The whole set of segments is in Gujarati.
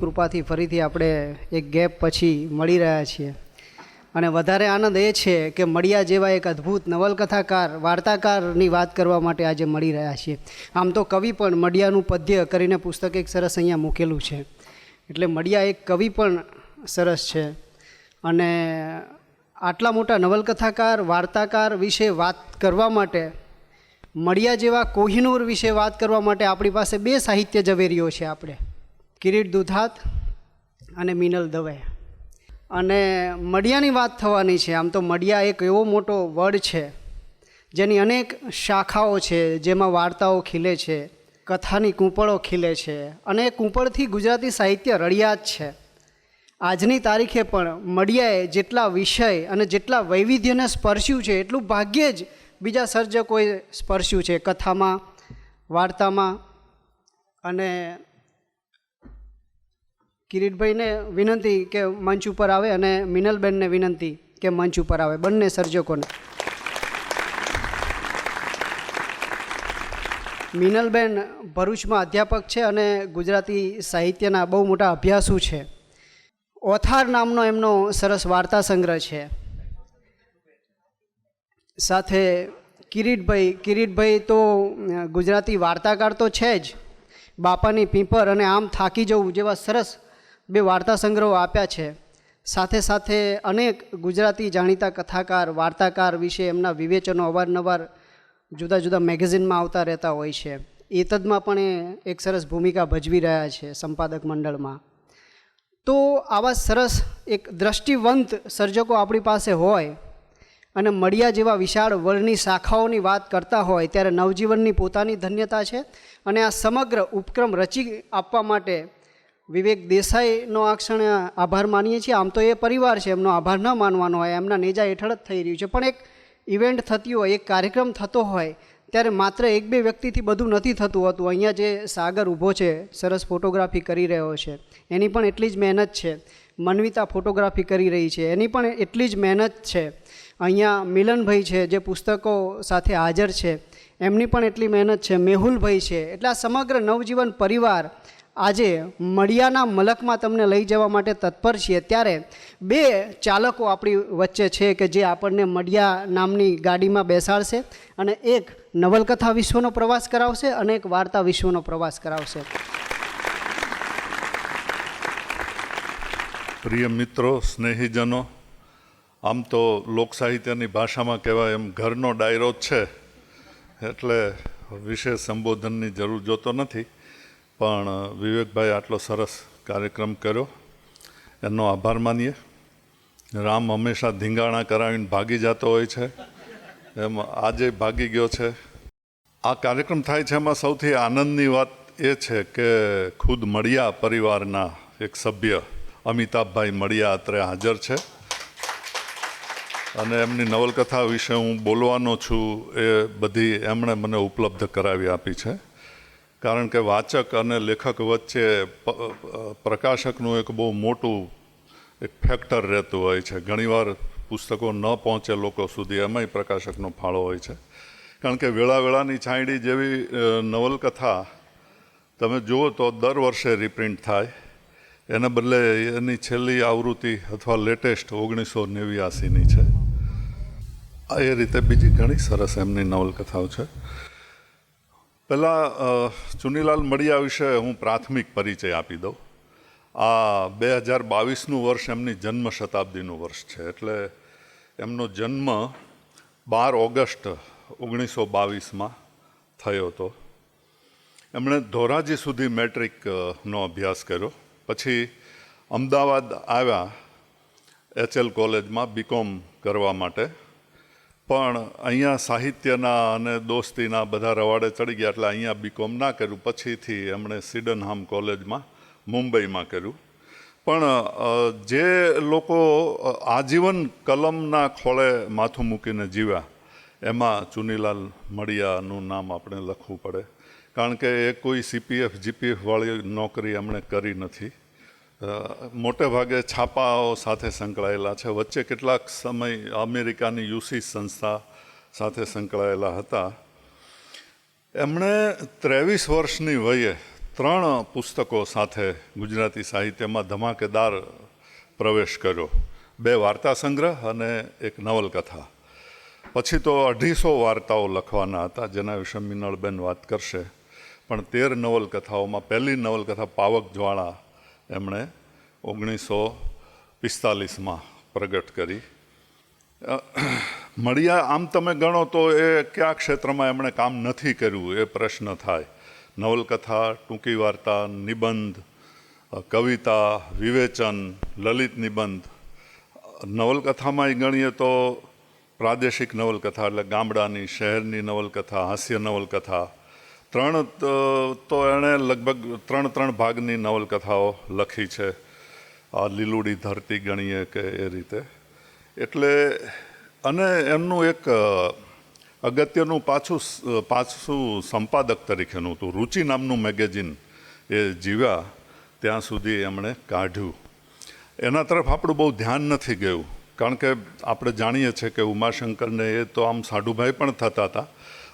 કૃપાથી ફરીથી આપણે એક ગેપ પછી મળી રહ્યા છીએ અને વધારે આનંદ એ છે કે મળ્યા જેવા એક અદ્ભુત નવલકથાકાર વાર્તાકારની વાત કરવા માટે આજે મળી રહ્યા છીએ. આમ તો કવિ પણ મળ્યાનું પદ્ય કરીને પુસ્તક એક સરસ અહીંયા મૂકેલું છે, એટલે મળ્યા એક કવિ પણ સરસ છે. અને આટલા મોટા નવલકથાકાર વાર્તાકાર વિશે વાત કરવા માટે, મળ્યા જેવા કોહિનૂર વિશે વાત કરવા માટે આપણી પાસે બે સાહિત્ય ઝવેરીઓ છે, આપણે કિરીટ દુધાત અને મિનલ દવે. અને મળ્યાની વાત થવાની છે. આમ તો મળ્યા એક એવો મોટો વડ છે જેની અનેક શાખાઓ છે, જેમાં વાર્તાઓ ખીલે છે, કથાની કૂંપળો ખીલે છે અને એ કૂંપળથી ગુજરાતી સાહિત્ય રળિયાત છે. આજની તારીખે પણ મળ્યાએ જેટલા વિષય અને જેટલા વૈવિધ્યને સ્પર્શ્યું છે એટલું ભાગ્યે જ બીજા સર્જકોએ સ્પર્શ્યું છે કથામાં, વાર્તામાં. અને કિરીટભાઈને વિનંતી કે મંચ ઉપર આવે અને મિનલબેનને વિનંતી કે મંચ ઉપર આવે, બંને સર્જકોને. મિનલબેન ભરૂચમાં અધ્યાપક છે અને ગુજરાતી સાહિત્યના બહુ મોટા અભ્યાસુ છે. ઓથાર નામનો એમનો સરસ વાર્તા સંગ્રહ છે. સાથે કિરીટભાઈ તો ગુજરાતી વાર્તાકાર તો છે જ, બાપાની પીપર અને આમ થાકી જવું જેવા સરસ બે વાર્તા સંગ્રહો આપ્યા છે. સાથે સાથે અનેક ગુજરાતી જાણીતા કથાકાર વાર્તાકાર વિશે એમના વિવેચનો અવારનવાર જુદા જુદા મેગેઝિનમાં આવતા રહેતા હોય છે. એતદમાં પણ એ એક સરસ ભૂમિકા ભજવી રહ્યા છે સંપાદક મંડળમાં. તો આવા સરસ એક દ્રષ્ટિવંત સર્જકો આપણી પાસે હોય અને મળ્યા જેવા વિશાળ વર્ણની શાખાઓની વાત કરતા હોય ત્યારે નવજીવનની પોતાની ધન્યતા છે. અને આ સમગ્ર ઉપક્રમ રચી આપવા માટે વિવેક દેસાઈનો આ ક્ષણે આભાર માનીએ છીએ. આમ તો એ પરિવાર છે, એમનો આભાર ન માનવાનો હોય, એમના નેજા હેઠળ જ થઈ રહ્યું છે. પણ એક ઇવેન્ટ થતી હોય, એક કાર્યક્રમ થતો હોય ત્યારે માત્ર એક બે વ્યક્તિથી બધું નથી થતું હોતું. અહીંયા જે સાગર ઊભો છે, સરસ ફોટોગ્રાફી કરી રહ્યો છે, એની પણ એટલી જ મહેનત છે. મન્વિતા ફોટોગ્રાફી કરી રહી છે, એની પણ એટલી જ મહેનત છે. અહીંયા મિલનભાઈ છે જે પુસ્તકો સાથે હાજર છે, એમની પણ એટલી મહેનત છે. મેહુલભાઈ છે. એટલે આ સમગ્ર નવજીવન પરિવાર આજે મળ્યાના મલકમાં તમને લઈ જવા માટે તત્પર છીએ. ત્યારે બે ચાલકો આપણી વચ્ચે છે કે જે આપણને મળ્યા નામની ગાડીમાં બેસાડશે અને એક નવલકથા વિશ્વનો પ્રવાસ કરાવશે અને એક વાર્તા વિશ્વનો પ્રવાસ કરાવશે. પ્રિય મિત્રો, સ્નેહીજનો, આમ તો લોકસાહિત્યની ભાષામાં કહેવાય એમ ઘરનો ડાયરો જ છે, એટલે વિશેષ સંબોધનની જરૂર જોતો નથી. પણ વિવેકભાઈ આટલો સરસ કાર્યક્રમ કર્યો, એનો આભાર માનીએ. રામ હંમેશા ધીંગાણા કરાવીને ભાગી જતો હોય છે, એમ આજે ભાગી ગયો છે. આ કાર્યક્રમ થાય છે એમાં સૌથી આનંદની વાત એ છે કે ખુદ મળ્યા પરિવારના એક સભ્ય અમિતાભભાઈ મળ્યા અત્રે હાજર છે અને એમની નવલકથા વિશે હું બોલવાનો છું એ બધી એમણે મને ઉપલબ્ધ કરાવી આપી છે. કારણ કે વાચક અને લેખક વચ્ચે પ્રકાશકનું એક બહુ મોટું એક ફેક્ટર રહેતું હોય છે. ઘણીવાર પુસ્તકો ન પહોંચે લોકો સુધી, એમાંય પ્રકાશકનો ફાળો હોય છે. કારણ કે વેળાની છાંયડી જેવી નવલકથા તમે જુઓ તો દર વર્ષે રિપ્રિન્ટ થાય, એને બદલે એની છેલ્લી આવૃત્તિ અથવા લેટેસ્ટ 1989ની છે. એ રીતે બીજી ઘણી સરસ એમની નવલકથાઓ છે. પહેલાં ચુનીલાલ મળ્યા વિશે હું પ્રાથમિક પરિચય આપી દઉં. આ 2022નું વર્ષ એમની જન્મ શતાબ્દીનું વર્ષ છે. એટલે એમનો જન્મ 12 ઓગસ્ટ 1922માં થયો હતો. એમણે ધોરાજી સુધી મેટ્રિકનો અભ્યાસ કર્યો. પછી અમદાવાદ આવ્યા HL કોલેજમાં BCom કરવા માટે. પણ અહીંયા સાહિત્યના અને દોસ્તીના બધા રવાડે ચડી ગયા એટલે અહીંયા BCom ના કર્યું. પછીથી એમણે સિડનહામ કોલેજમાં મુંબઈમાં કર્યું. પણ જે લોકો આજીવન કલમના ખોળે માથું મૂકીને જીવ્યા એમાં ચુનીલાલ મળ્યાનું નામ આપણે લખવું પડે. કારણ કે એ કોઈ CPF GPF વાળી નોકરી એમણે કરી નથી. મોટે ભાગે છાપાઓ સાથે સંકળાયેલા છે. વચ્ચે કેટલાક સમય અમેરિકાની UC સંસ્થા સાથે સંકળાયેલા હતા. એમણે 23 વર્ષની વયે 3 પુસ્તકો સાથે ગુજરાતી સાહિત્યમાં ધમાકેદાર પ્રવેશ કર્યો. 2 વાર્તા સંગ્રહ અને 1 નવલકથા. પછી તો 250 વાર્તાઓ લખવાના હતા, જેના વિશે મિનળબેન વાત કરશે. પણ 13 નવલકથાઓમાં પહેલી નવલકથા પાવક જ્વાળા એમણે 1945માં પ્રગટ કરી. મળ્યા આમ તમે ગણો તો એ કયા ક્ષેત્રમાં એમણે કામ નથી કર્યું એ પ્રશ્ન થાય. નવલકથા, ટૂંકી વાર્તા, નિબંધ, કવિતા, વિવેચન, લલિત નિબંધ. નવલકથામાં ગણીએ તો પ્રાદેશિક નવલકથા એટલે ગામડાની, શહેરની નવલકથા, હાસ્ય નવલકથા, 3 તો એણે લગભગ 3 ભાગની નવલકથાઓ લખી છે. આ લીલુડી ધરતી ગણીએ કે એ રીતે. એટલે અને એમનું એક અગત્યનું પાછું સંપાદક તરીકેનું હતું. રુચિ નામનું મેગેઝિન એ જીવ્યા ત્યાં સુધી એમણે કાઢ્યું. એના તરફ આપણું બહુ ધ્યાન નથી ગયું, કારણ કે આપણે જાણીએ છીએ કે ઉમાશંકરને એ તો આમ સાઢુભાઈ પણ થતા હતા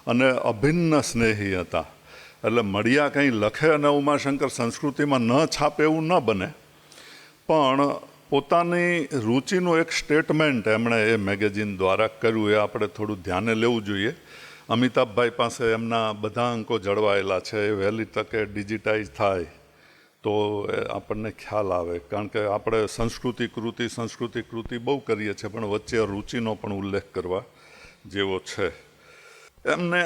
અને અભિન્ન સ્નેહી હતા. એટલે મળ્યા કંઈ લખે અને ઉમાશંકર સંસ્કૃતિમાં ન છાપે એવું ન બને, પણ પોતાની રુચિનું એક સ્ટેટમેન્ટ એમણે એ મેગેઝિન દ્વારા કર્યું. એ આપણે થોડું ધ્યાને લેવું જોઈએ. અમિતાભભાઈ પાસે એમના બધા અંકો જળવાયેલા છે. એ વહેલી તકે ડિજિટાઇઝ થાય તો આપણને ખ્યાલ આવે, કારણ કે આપણે સંસ્કૃતિ કૃતિ બહુ કરીએ છીએ, પણ વચ્ચે રુચિનો પણ ઉલ્લેખ કરવા જેવો છે. એમને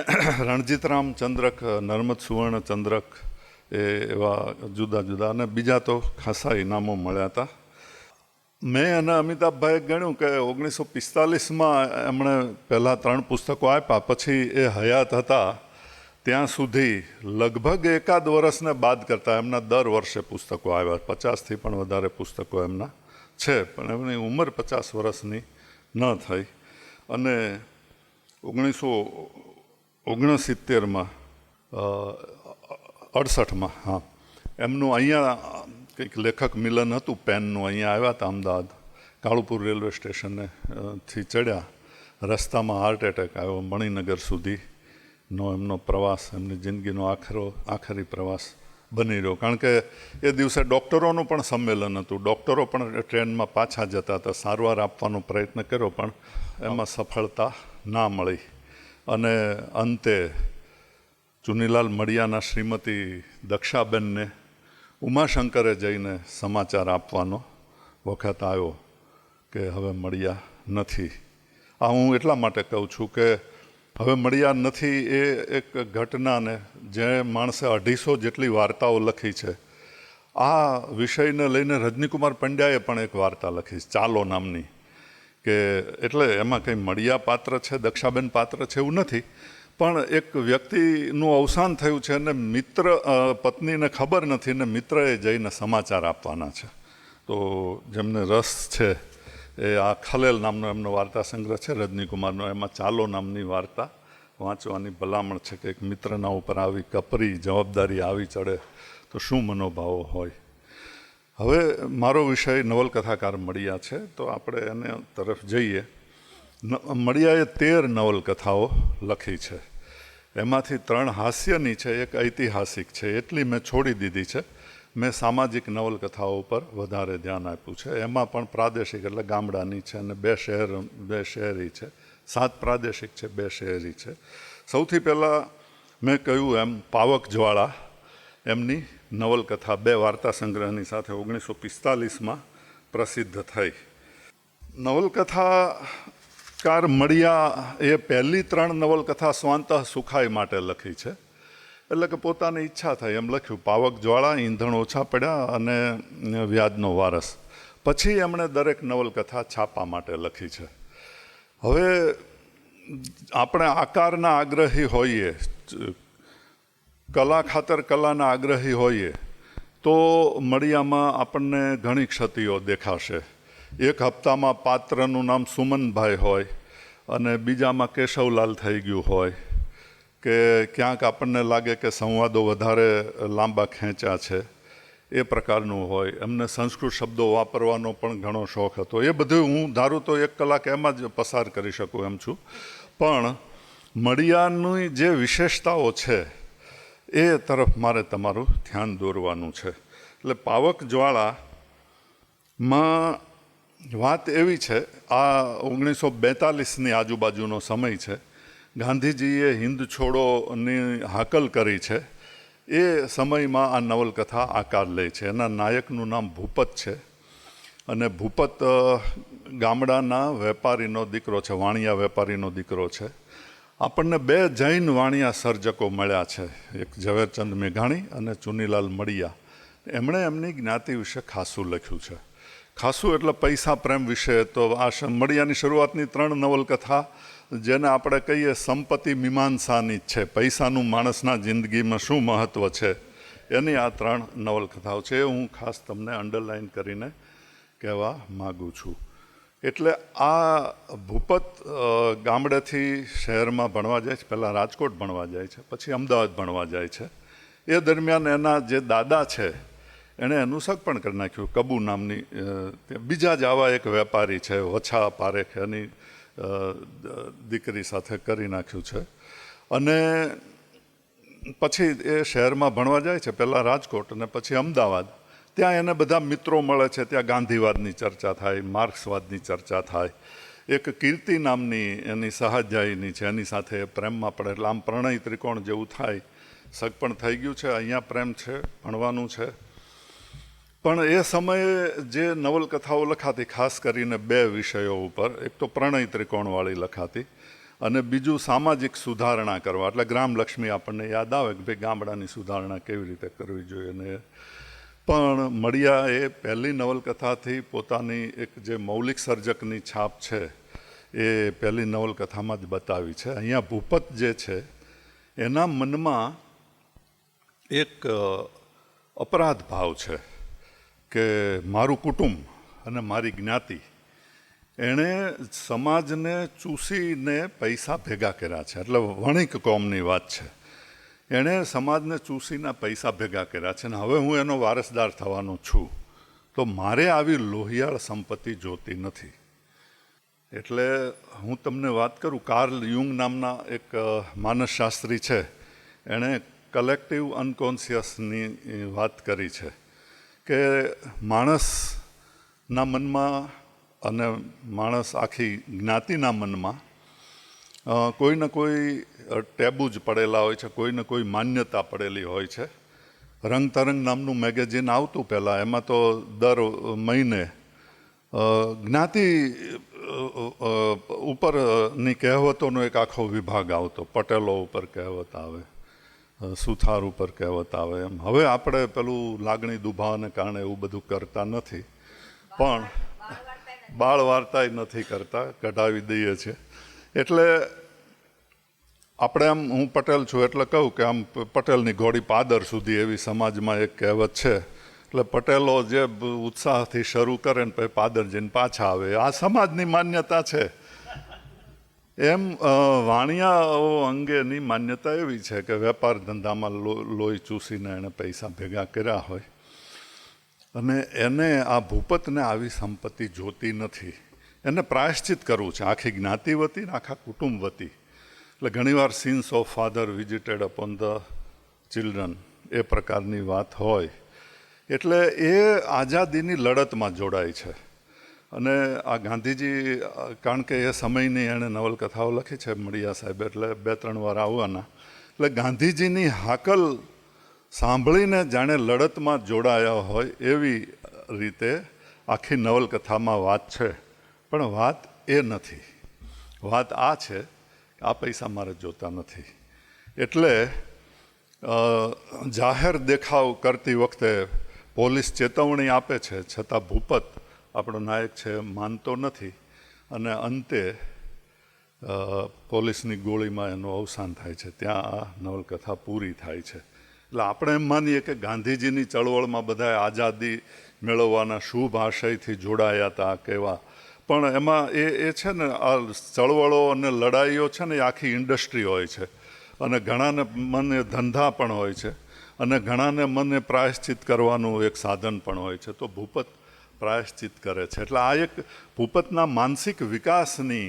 રણજીતરામ ચંદ્રક, નર્મદ સુવર્ણ ચંદ્રક એ એવા જુદા જુદા અને બીજા તો ખાસા ઇનામો મળ્યા હતા. મેં અને અમિતાભભાઈએ ગણ્યું કે 1945માં એમણે પહેલાં 3 પુસ્તકો આપ્યા, પછી એ હયાત હતા ત્યાં સુધી લગભગ 1 વર્ષને બાદ કરતાં એમના દર વર્ષે પુસ્તકો આવ્યા. 50થી પણ વધારે પુસ્તકો એમના છે, પણ એમની ઉંમર 50 વર્ષની ન થઈ. અને 1969માં 68માં હા એમનું અહીંયા કંઈક લેખક મિલન હતું પેનનું, અહીંયા આવ્યા હતા અમદાવાદ. કાળુપુર રેલવે સ્ટેશને થી ચડ્યા, રસ્તામાં હાર્ટ એટેક આવ્યો. મણિનગર સુધીનો એમનો પ્રવાસ, એમની જિંદગીનો આખરી પ્રવાસ બની રહ્યો. કારણ કે એ દિવસે ડૉક્ટરોનું પણ સંમેલન હતું. ડૉક્ટરો પણ ટ્રેનમાં પાછા જતા હતા. સારવાર આપવાનો પ્રયત્ન કર્યો, પણ એમાં સફળતા ના મળી. અને અંતે ચુનીલાલ મળિયાના શ્રીમતી દક્ષાબેનને ઉમાશંકરે જઈને સમાચાર આપવાનો વખત આવ્યો કે હવે મળ્યા નથી. આ હું એટલા માટે કહું છું કે હવે મળ્યા નથી એ એક ઘટનાને, જે માણસે 250 જેટલી વાર્તાઓ લખી છે, આ વિષયને લઈને રજનીકુમાર પંડ્યાએ પણ એક વાર્તા લખી, ચાલો નામની. કે એટલે એમાં કંઈ મળ્યા પાત્ર છે, દક્ષાબેન પાત્ર છે એવું નથી, પણ એક વ્યક્તિનું અવસાન થયું છે અને મિત્ર પત્નીને ખબર નથી ને મિત્રએ જઈને સમાચાર આપવાના છે. તો જેમને રસ છે એ આ ખલેલ નામનો એમનો વાર્તા સંગ્રહ છે રજનીકુમારનો, એમાં ચાલો નામની વાર્તા વાંચવાની ભલામણ છે કે એક મિત્રના ઉપર આવી કપરી જવાબદારી આવી ચડે તો શું મનોભાવો હોય. હવે મારો વિષય નવલકથાકાર મળ્યા છે, તો આપણે એને તરફ જઈએ. મળ્યાએ 13 નવલકથાઓ લખી છે. એમાંથી 3 હાસ્યની છે, 1 ઐતિહાસિક છે. એટલી મેં છોડી દીધી છે. મેં સામાજિક નવલકથાઓ ઉપર વધારે ધ્યાન આપ્યું છે. એમાં પણ પ્રાદેશિક એટલે ગામડાની છે, અને 2 શહેરી છે. 7 પ્રાદેશિક છે, 2 શહેરી છે. સૌથી પહેલાં મેં કહ્યું એમ પાવક જ્વાળા એમની નવલકથા 2 વાર્તા સંગ્રહની સાથે 1945માં પ્રસિદ્ધ થઈ. નવલકથાકાર મળ્યા એ પહેલી 3 નવલકથા સ્વાંતઃ સુખાઈ માટે લખી છે. એટલે કે પોતાની ઈચ્છા થઈ એમ લખ્યું. પાવક જ્વાળા, ઈંધણ ઓછા પડ્યા અને વ્યાજનો વારસ. પછી એમણે દરેક નવલકથા છાપા માટે લખી છે. હવે આપણે આકારના આગ્રહી હોઈએ, કલા ખાતર કલાના આગ્રહી હોઈએ, તો મળ્યામાં આપણને ઘણી ક્ષતિઓ દેખાશે. એક હપ્તામાં પાત્રનું નામ સુમનભાઈ હોય અને બીજામાં કેશવલાલ થઈ ગયું હોય, કે ક્યાંક આપણને લાગે કે સંવાદો વધારે લાંબા ખેંચ્યા છે, એ પ્રકારનું હોય. એમને સંસ્કૃત શબ્દો વાપરવાનો પણ ઘણો શોખ હતો. એ બધું હું ધારું તો 1 કલાક એમાં જ પસાર કરી શકું એમ છું. પણ મળ્યાની જે વિશેષતાઓ છે એ તરફ મારે તમારું ધ્યાન દોરવાનું છે. એટલે પાવક જ્વાળામાં વાત એવી છે, આ 1942ની આજુબાજુનો સમય છે. ગાંધીજીએ હિન્દ છોડોની હાકલ કરી છે. એ સમયમાં આ નવલકથા આકાર લે છે. એના નાયકનું નામ ભૂપત છે અને ભૂપત ગામડાના વેપારીનો દીકરો છે, વાણિયા વેપારીનો દીકરો છે. આપણને બે જૈન વાણિયા સર્જકો મળ્યા છે, એક ઝવેરચંદ મેઘાણી અને ચુનીલાલ મડિયા. એમણે એમની જ્ઞાતિ વિશે ખાસું લખ્યું છે. ખાસું એટલે પૈસા પ્રેમ વિશે. તો આ મડિયાની શરૂઆતની 3 નવલકથા, જેને આપણે કહીએ સંપત્તિ મીમાંસાની જ છે, પૈસાનું માણસના જિંદગીમાં શું મહત્ત્વ છે, એની આ 3 નવલકથાઓ છે. એ હું ખાસ તમને અંડરલાઇન કરીને કહેવા માગું છું. એટલે આ ભૂપત ગામડેથી શહેરમાં ભણવા જાય છે. પહેલાં રાજકોટ ભણવા જાય છે, પછી અમદાવાદ ભણવા જાય છે. એ દરમિયાન એના જે દાદા છે એણે એનું સગપણ કરી નાખ્યું. કબુ નામની બીજા જ આવા એક વેપારી છે, વછા પારેખ, એની દીકરી સાથે કરી નાખ્યું છે. અને પછી એ શહેરમાં ભણવા જાય છે, પહેલાં રાજકોટ અને પછી અમદાવાદ. ત્યાં એને બધા મિત્રો મળે છે. ત્યાં ગાંધીવાદની ચર્ચા થાય, માર્ક્સવાદની ચર્ચા થાય. એક કીર્તિ નામની એની સહાધ્યાયીની છે, એની સાથે પ્રેમમાં પડે. એટલે આમ પ્રણય ત્રિકોણ જેવું થાય. સગપણ થઈ ગયું છે, અહીંયા પ્રેમ છે, ભણવાનું છે. પણ એ સમયે જે નવલકથાઓ લખાતી, ખાસ કરીને 2 વિષયો ઉપર, એક તો પ્રણય ત્રિકોણવાળી લખાતી અને બીજું સામાજિક સુધારણા કરવા. એટલે ગ્રામલક્ષ્મી આપણને યાદ આવે કે ભાઈ ગામડાની સુધારણા કેવી રીતે કરવી જોઈએ. ને પણ મડિયાએ પહેલી નવલકથાથી પોતાની એક જે મૌલિક સર્જકની છાપ છે એ પહેલી નવલકથામાં જ બતાવી છે. અહીંયા ભૂપત જે છે એના મનમાં એક અપરાધ ભાવ છે કે મારું કુટુંબ અને મારી જ્ઞાતિ, એણે સમાજને ચૂસીને પૈસા ભેગા કર્યા છે. એટલે વણિક કોમની વાત છે. એણે સમાજને ચૂસીના પૈસા ભેગા કર્યા છે ને હવે હું એનો વારસદાર થવાનો છું, તો મારે આવી લોહિયાળ સંપત્તિ જોતી નથી. એટલે હું તમને વાત કરું, કાર્લ યુંગ નામના એક માનસશાસ્ત્રી છે, એણે કલેક્ટિવ અનકોન્શિયસની વાત કરી છે કે માણસના મનમાં અને માણસ આખી જ્ઞાતિના મનમાં કોઈને કોઈ ટેબુ જ પડેલા હોય છે, કોઈને કોઈ માન્યતા પડેલી હોય છે. રંગતરંગ નામનું મેગેઝિન આવતું પહેલાં, એમાં તો દર મહિને જ્ઞાતિ ઉપરની કહેવતોનો એક આખો વિભાગ આવતો. પટેલો ઉપર કહેવત આવે, સુથાર ઉપર કહેવત આવે. એમ હવે આપણે પેલું લાગણી દુભાવને કારણે એવું બધું કરતા નથી, પણ બાળ વાર્તાય નથી કરતા, કઢાવી દઈએ છીએ. એટલે આપણે આમ, હું પટેલ છું એટલે કહું કે આમ પટેલની ઘોડી પાદર સુધી, એવી સમાજમાં એક કહેવત છે. એટલે પટેલો જે ઉત્સાહથી શરૂ કરે ને પછી પાદર જઈને પાછા આવે, આ સમાજની માન્યતા છે. એમ વાણિયાઓ અંગેની માન્યતા એવી છે કે વેપાર ધંધામાં લોહી ચૂસીને એણે પૈસા ભેગા કર્યા હોય અને એને આ ભૂપતને આવી સંપત્તિ જોતી નથી. એને પ્રાયશ્ચિત કરવું છે, આખી જ્ઞાતિ વતી ને આખા કુટુંબ વતી. એટલે ઘણીવાર sins of father visited upon the children, એ પ્રકારની વાત હોય. એટલે એ આઝાદીની લડતમાં જોડાય છે. અને આ ગાંધીજી, કારણ કે એ સમયની એણે નવલકથાઓ લખી છે મડિયા સાહેબ, એટલે 2-3 વાર આવવાના. એટલે ગાંધીજીની હાકલ સાંભળીને જાણે લડતમાં જોડાયા હોય એવી રીતે આખી નવલકથામાં વાત છે. પણ વાત એ નથી. વાત આ છે કે આ પૈસા મારે જોતા નથી. એટલે જાહેર દેખાવ કરતી વખતે પોલીસ ચેતવણી આપે છે, છતાં ભૂપત, આપણો નાયક છે, માનતો નથી અને અંતે પોલીસની ગોળીમાં એનું અવસાન થાય છે. ત્યાં આ નવલકથા પૂરી થાય છે. એટલે આપણે એમ માનીએ કે ગાંધીજીની ચળવળમાં બધાએ આઝાદી મેળવવાના શુભ આશયથી જોડાયા હતા કેવા, પણ એમાં એ છે ને, આ ચળવળો અને લડાઈઓ છે ને, એ આખી ઇન્ડસ્ટ્રી હોય છે અને ઘણાને મને ધંધા પણ હોય છે અને ઘણાને મને પ્રાયશ્ચિત કરવાનું એક સાધન પણ હોય છે. તો ભૂપત પ્રાયશ્ચિત કરે છે. એટલે આ એક ભૂપતના માનસિક વિકાસની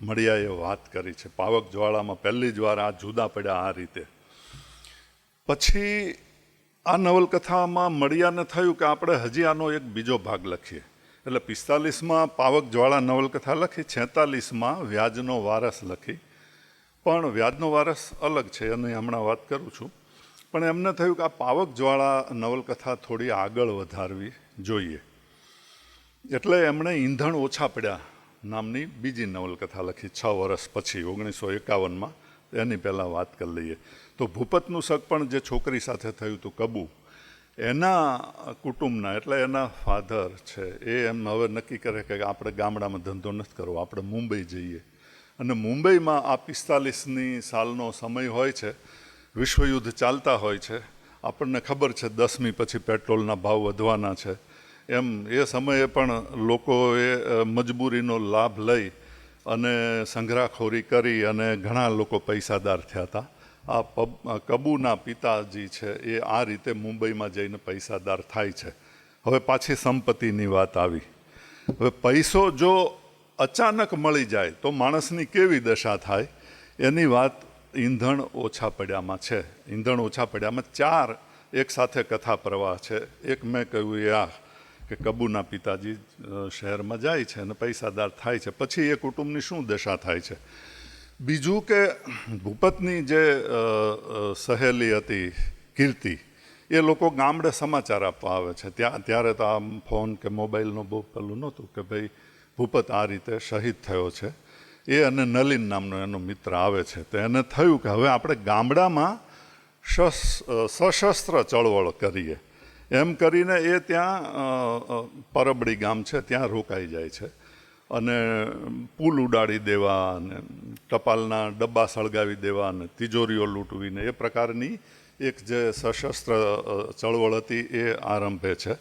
મડિયાએ વાત કરી છે. પાવક જ્વાળામાં પહેલી જ વાર આ જુદા પડ્યા આ રીતે. પછી આ નવલકથામાં મળિયાને થયું કે આપણે હજી આનો એક બીજો ભાગ લખીએ. એટલે 45માં પાવક જ્વાળા નવલકથા લખી, 46માં વ્યાજનો વારસ લખી. પણ વ્યાજનો વારસ અલગ છે, એની હમણાં વાત કરું છું. પણ એમને થયું કે આ પાવક જ્વાળા નવલકથા થોડી આગળ વધારવી જોઈએ. એટલે એમણે ઈંધણ ઓછા પડ્યા નામની બીજી નવલકથા લખી 6 વર્ષ પછી, 1951માં. એની પહેલાં વાત કરી લઈએ તો ભૂપતનું સગપણ જે છોકરી સાથે થયું હતું કબુ, એના કુટુંબના એટલે એના ફાધર છે એ એમ હવે નક્કી કરે કે આપણે ગામડામાં ધંધો નથી કરવો, આપણે મુંબઈ જઈએ. અને મુંબઈમાં આ 45ની સાલનો સમય હોય છે, વિશ્વયુદ્ધ ચાલતા હોય છે. આપણને ખબર છે 10મી પછી પેટ્રોલના ભાવ વધવાના છે. એમ એ સમયે પણ લોકોએ મજબૂરીનો લાભ લઈ અને સંગ્રહખોરી કરી અને ઘણા લોકો પૈસાદાર થયા હતા. આ કબૂના પિતાજી છે એ આ રીતે મુંબઈમાં જઈને પૈસાદાર થાય છે. હવે પાછી સંપત્તિની વાત આવી. હવે પૈસો જો અચાનક મળી જાય તો માણસની કેવી દશા થાય એની વાત ઈંધણ ઓછા પડ્યામાં છે. ઈંધણ ઓછા પડ્યામાં 4 એક સાથે કથા પ્રવાહ છે. એક મેં કહ્યું એ આ કે કબૂના પિતાજી શહેરમાં જાય છે અને પૈસાદાર થાય છે, પછી એ કુટુંબની શું દશા થાય છે. બીજું કે ભૂપતની જે સહેલી હતી કીર્તિ, એ લોકો ગામડે સમાચાર આપવા આવે છે. ત્યારે તો આ ફોન કે મોબાઈલનો બહુ પેલું નહોતું કે ભાઈ ભૂપત આ રીતે શહીદ થયો છે. એ અને નલિન નામનો એનો મિત્ર આવે છે. તો એને થયું કે હવે આપણે ગામડામાં સશસ્ત્ર ચળવળ કરીએ. એમ કરીને એ ત્યાં પરબડી ગામ છે ત્યાં રોકાઈ જાય છે. અને પુલ ઉડાડી દેવા અને ટપાલના ડબ્બા સળગાવી દેવા અને તિજોરીઓ લૂંટવીને એ પ્રકારની એક જે સશસ્ત્ર ચળવળ હતી એ આરંભે છે.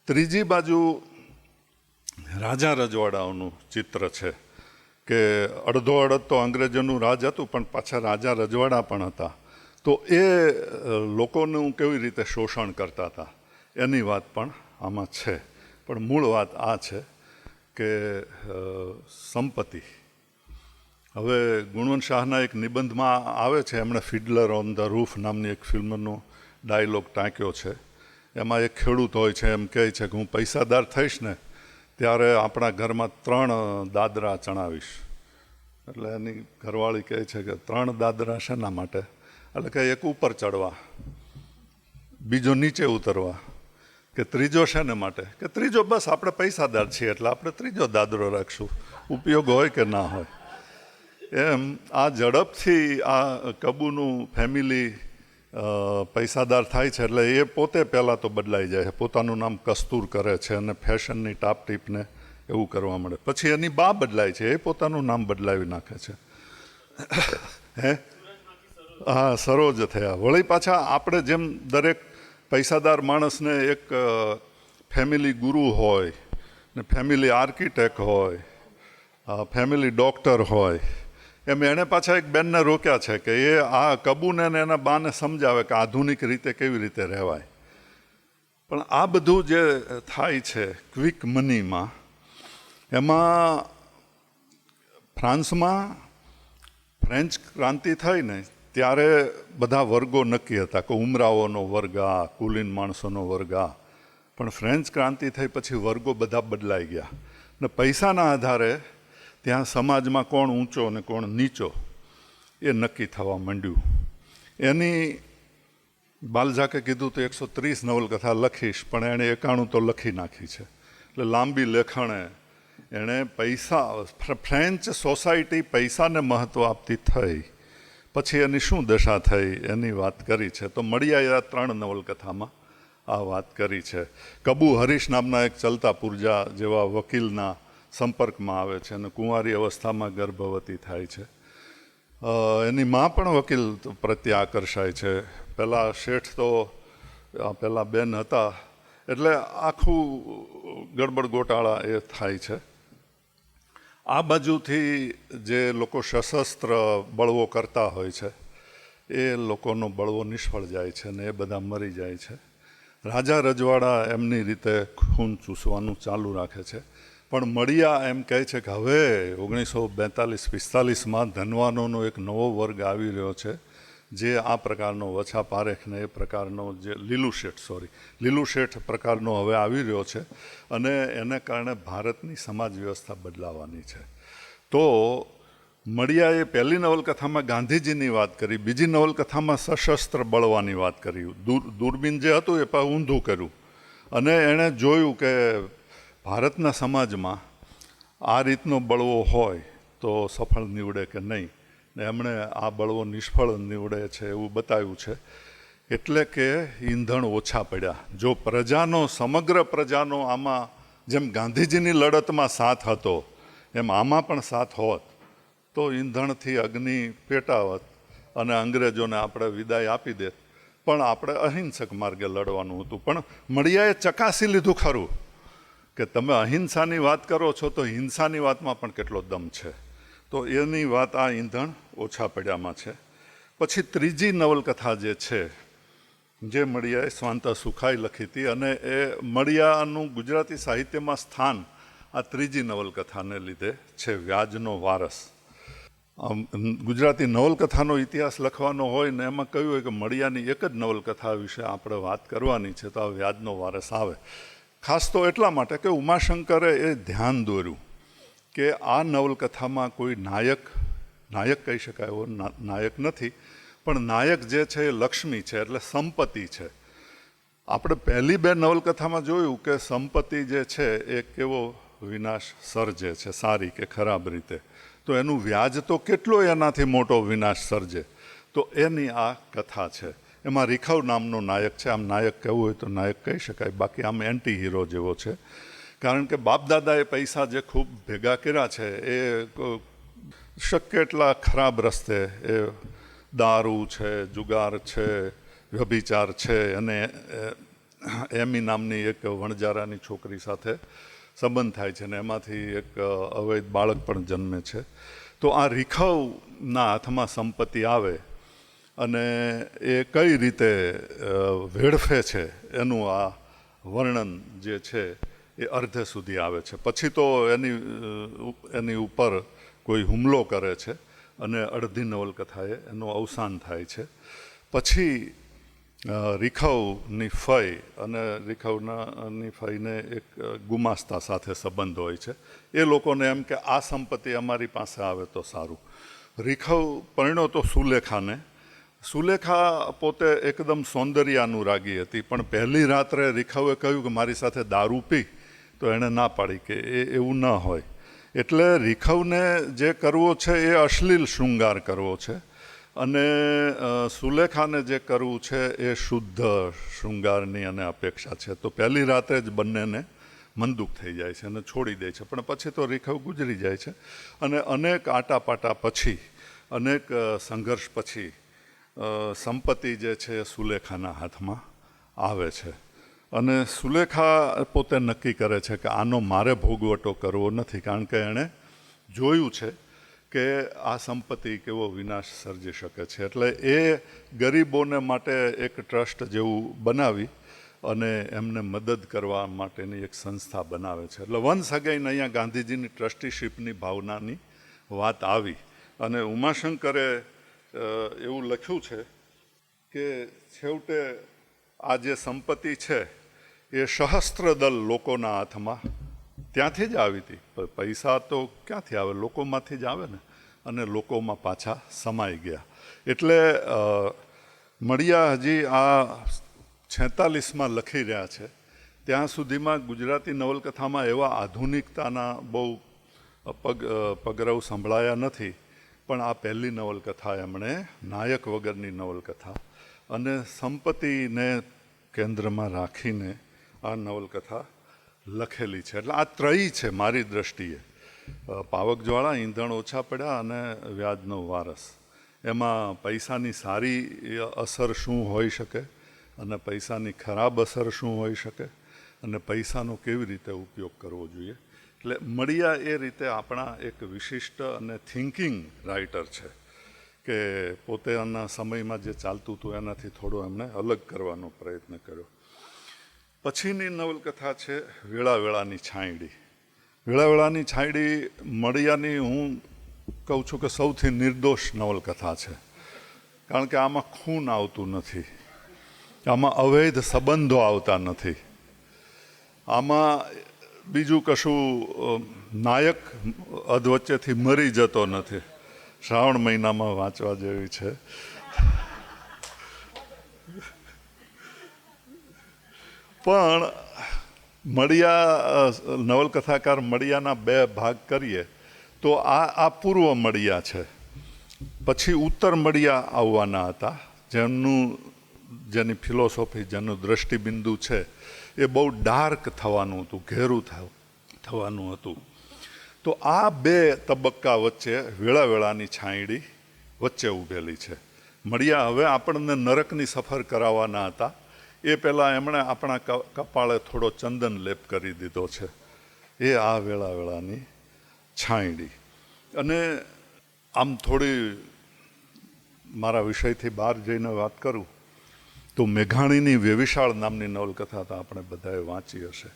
ત્રીજી બાજુ રાજા રજવાડાઓનું ચિત્ર છે કે અડધો અડધ તો અંગ્રેજોનું રાજ હતું પણ પાછા રાજા રજવાડા પણ હતા. તો એ લોકોનું કેવી રીતે શોષણ કરતા હતા એની વાત પણ આમાં છે. પણ મૂળ વાત આ છે કે સંપત્તિ. હવે ગુણવંત શાહના એક નિબંધમાં આવે છે, એમણે ફિડલર ઓન ધ રૂફ નામની એક ફિલ્મનો ડાયલોગ ટાંક્યો છે. એમાં એક ખેડૂત હોય છે, એમ કહે છે કે હું પૈસાદાર થઈશ ને ત્યારે આપણા ઘરમાં 3 દાદરા ચણાવીશ. એટલે એની ઘરવાળી કહે છે કે 3 દાદરા શેના માટે? એટલે કે એક ઉપર ચડવા, બીજો નીચે ઉતરવા, કે ત્રીજો શેને માટે? કે ત્રીજો બસ આપણે પૈસાદાર છીએ એટલે આપણે ત્રીજો દાદરો રાખશું, ઉપયોગ હોય કે ના હોય. એમ આ ઝડપથી આ કબૂનું ફેમિલી પૈસાદાર થાય છે એટલે એ પોતે પહેલાં તો બદલાઈ જાય છે. પોતાનું નામ કસ્તુર કરે છે અને ફેશનની ટાપટીપને એવું કરવા મળે. પછી એની બા બદલાય છે, એ પોતાનું નામ બદલાવી નાખે છે. હે હા, સરોજ થયા. વળી પાછા આપણે જેમ દરેક પૈસાદાર માણસને એક ફેમિલી ગુરુ હોય ને ફેમિલી આર્કિટેક્ટ હોય, ફેમિલી ડૉક્ટર હોય, એમ એણે પાછા એક બેનને રોક્યા છે કે એ આ કબૂને ને એના બાને સમજાવે કે આધુનિક રીતે કેવી રીતે રહેવાય. પણ આ બધું જે થાય છે ક્વિક મનીમાં, એમાં ફ્રાન્સમાં ફ્રેન્ચ ક્રાંતિ થઈ ને ત્યારે બધા વર્ગો નક્કી હતા કે ઉમરાઓનો વર્ગ આ, કુલીન માણસોનો વર્ગ આ. પણ ફ્રેન્ચ ક્રાંતિ થઈ પછી વર્ગો બધા બદલાઈ ગયા ને પૈસાના આધારે ત્યાં સમાજમાં કોણ ઊંચો અને કોણ નીચો એ નક્કી થવા માંડ્યું. એની બાલઝાકે કીધું તો 130 નવલકથા લખીશ, પણ એણે 91 તો લખી નાખી છે. એટલે લાંબી લેખણે એણે પૈસા, ફ્રેન્ચ સોસાયટી પૈસાને મહત્ત્વ આપતી થઈ પછી એની શું દશા થઈ એની વાત કરી છે. તો મળિયાએ આ 3 નવલકથામાં આ વાત કરી છે. કબુ હરીશ નામના એક ચલતા પુરજા જેવા વકીલના સંપર્કમાં આવે છે અને કુંવારી અવસ્થામાં ગર્ભવતી થાય છે. એની મા પણ વકીલ પ્રત્યે આકર્ષાય છે. પહેલાં શેઠ તો પહેલાં બેન હતા એટલે આખું ગડબડ ગોટાળા એ થાય છે. આ બાજુથી જે લોકો સશસ્ત્ર બળવો કરતા હોય છે એ લોકોનો બળવો નિષ્ફળ જાય છે ને એ બધા મરી જાય છે. રાજા રજવાડા એમની રીતે ખૂન ચૂસવાનું ચાલુ રાખે છે. પણ મળિયા એમ કહે છે કે હવે 1942-45માં ધનવાનોનો એક નવો વર્ગ આવી રહ્યો છે જે આ પ્રકારનો વછા પારેખને એ પ્રકારનો જે લીલું શેઠ પ્રકારનો હવે આવી રહ્યો છે અને એને કારણે ભારતની સમાજ વ્યવસ્થા બદલાવાની છે. તો મળિયાએ પહેલી નવલકથામાં ગાંધીજીની વાત કરી, બીજી નવલકથામાં સશસ્ત્ર બળવાની વાત કરી. દૂરબીન જે હતું એ પણ ઊંધું કર્યું અને એણે જોયું કે ભારતના સમાજમાં આ રીતનો બળવો હોય તો સફળ નીવડે કે નહીં, ને એમણે આ બળવો નિષ્ફળ નીવડે છે એવું બતાવ્યું છે. એટલે કે ઈંધણ ઓછા પડ્યા. જો સમગ્ર પ્રજાનો આમાં જેમ ગાંધીજીની લડતમાં સાથ હતો એમ આમાં પણ સાથ હોત તો ઈંધણથી અગ્નિ પેટાવત અને અંગ્રેજોને આપણે વિદાય આપી દેત. પણ આપણે અહિંસક માર્ગે લડવાનું હતું. પણ મળિયાએ ચકાસી લીધું ખરું કે તમે અહિંસાની વાત કરો છો તો હિંસાની વાતમાં પણ કેટલો દમ છે. તો એની વાત આ ઈંધણ ઓછા પડ્યામાં છે. પછી ત્રીજી નવલકથા જે છે, જે મળિયાએ સ્વાંતા સુખાઈ લખી હતી, અને એ મળિયાનું ગુજરાતી સાહિત્યમાં સ્થાન આ ત્રીજી નવલકથાને લીધે છે, વ્યાજનો વારસ. ગુજરાતી નવલકથાનો ઇતિહાસ લખવાનો હોય ને એમાં કહ્યું હોય કે મળિયાની એક જ નવલકથા વિશે આપણે વાત કરવાની છે તો આ વ્યાજનો વારસ આવે. ખાસ તો એટલા માટે કે ઉમાશંકરે એ ધ્યાન દોર્યું કે આ નવલકથામાં કોઈ નાયક કહી શકાય એવો નાયક નથી, પણ નાયક જે છે એ લક્ષ્મી છે, એટલે સંપત્તિ છે. આપણે પહેલી બે નવલકથામાં જોયું કે સંપત્તિ જે છે એ કેવો વિનાશ સર્જે છે, સારી કે ખરાબ રીતે. તો એનું વ્યાજ તો કેટલો એનાથી મોટો વિનાશ સર્જે. તો એની આ કથા છે. એમાં રીખવ નામનો નાયક છે. આમ નાયક કહેવું હોય તો નાયક કહી શકાય, બાકી આમ એન્ટી હીરો જેવો છે. કારણ કે બાપદાદાએ પૈસા જે ખૂબ ભેગા કર્યા છે એ શક્ય એટલા ખરાબ રસ્તે, એ દારૂ છે, જુગાર છે, વ્યભિચાર છે, અને એમી નામની એક વણજારાની છોકરી સાથે સંબંધ થાય છે ને એમાંથી એક અવૈધ બાળક પણ જન્મે છે. તો આ રીખવના હાથમાં સંપત્તિ આવે અને એ કઈ રીતે વેડફે છે એનું આ વર્ણન જે છે એ અર્ધે સુધી આવે છે. પછી તો એની ઉપર કોઈ હુમલો કરે છે અને અડધી નવલકથાએ એનું અવસાન થાય છે. પછી રીખવની ફઈ અને રીખવની ફઈને એક ગુમાસ્તા સાથે સંબંધ હોય છે. એ લોકોને એમ કે આ સંપત્તિ અમારી પાસે આવે તો સારું. રીખવ પરણ્યો તો સુલેખાને. સુલેખા પોતે એકદમ સૌંદર્ય અનુરાગી હતી, પણ પહેલી રાત્રે રીખવે કહ્યું કે મારી સાથે દારૂ પી, તો એણે ના પાડી કે એવું ન હોય. એટલે રીખવને જે કરવો છે એ અશ્લીલ શૃંગાર કરવો છે, અને સુલેખાને જે કરવું છે એ શુદ્ધ શૃંગારની અને અપેક્ષા છે. તો પહેલી રાતે જ બંનેને મંદુક થઈ જાય છે અને છોડી દે છે. પણ પછી તો રીખવ ગુજરી જાય છે અને અનેક આટાપાટા પછી, અનેક સંઘર્ષ પછી સંપત્તિ જે છે એ સુલેખાના હાથમાં આવે છે. અને સુલેખા પોતે નક્કી કરે છે કે આનો મારે ભોગવટો કરવો નથી, કારણ કે એણે જોયું છે કે આ સંપત્તિ કેવો વિનાશ સર્જી શકે છે. એટલે એ ગરીબોને માટે એક ટ્રસ્ટ જેવું બનાવી અને એમને મદદ કરવા માટેની એક સંસ્થા બનાવે છે. એટલે વન્સ અગેન અહીંયા ગાંધીજીની ટ્રસ્ટીશીપની ભાવનાની વાત આવી. અને ઉમાશંકરે એવું લખ્યું છે કે છેવટે આ જે સંપત્તિ છે એ સહસ્ત્રદળ લોકોના હાથમાં ત્યાંથી જ આવી હતી. પૈસા તો ક્યાંથી આવે? લોકોમાંથી જ આવે ને. અને લોકોમાં પાછા સમાઈ ગયા. એટલે મળિયા હજી આ 46માં લખી રહ્યા છે ત્યાં સુધીમાં ગુજરાતી નવલકથામાં એવા આધુનિકતાના બહુ પગરવ સંભળાયા નથી. પણ આ પહેલી નવલકથા એમણે નાયક વગરની નવલકથા અને સંપત્તિને કેન્દ્રમાં રાખીને આ નવલકથા લખેલી છે. એટલે આ ત્રયી છે મારી દ્રષ્ટિએ. પાવક જ્વાળા, ઈંધણ ઓછા પડ્યા અને વ્યાજનો વારસ. એમાં પૈસાની સારી અસર શું હોઈ શકે અને પૈસાની ખરાબ અસર શું હોઈ શકે અને પૈસાનો કેવી રીતે ઉપયોગ કરવો જોઈએ. એટલે મળિયા એ રીતે આપણા એક વિશિષ્ટ અને થિંકિંગ રાઇટર છે કે પોતાના સમયમાં જે ચાલતું હતું એનાથી થોડો એમણે અલગ કરવાનો પ્રયત્ન કર્યો. પછીની નવલકથા છે વેળાવેળાની છાંયડી. વેળાવેળાની છાંયડી મળિયાની હું કહું છું કે સૌથી નિર્દોષ નવલકથા છે. કારણ કે આમાં ખૂન આવતું નથી, આમાં અવૈધ સંબંધો આવતા નથી, આમાં બીજું કશું નાયક અધવચ્ચેથી મરી જતો નથી. શ્રાવણ મહિનામાં વાંચવા જેવી છે. પણ મળિયા નવલકથાકાર મળિયાના બે ભાગ કરીએ તો આ પૂર્વ મળિયા છે. પછી ઉત્તર મળિયા આવવાના હતા, જેની ફિલોસોફી, જેનું દ્રષ્ટિબિંદુ છે એ બહુ ડાર્ક થવાનું હતું, ઘેરું થવાનું હતું. તો આ બે તબક્કા વચ્ચે વેળાવેળાની છાંયડી વચ્ચે ઊભેલી છે. મળિયા હવે આપણને નરકની સફર કરાવવાના હતા, એ પહેલાં એમણે આપણા કપાળે થોડો ચંદન લેપ કરી દીધો છે. એ આ વેળાવેળાની છાંયડી. અને આમ થોડી મારા વિષયથી બહાર જઈને વાત કરું તો મેઘાણીની વેવિશાળ નામની નવલકથા તો આપણે બધાએ વાંચી હશે.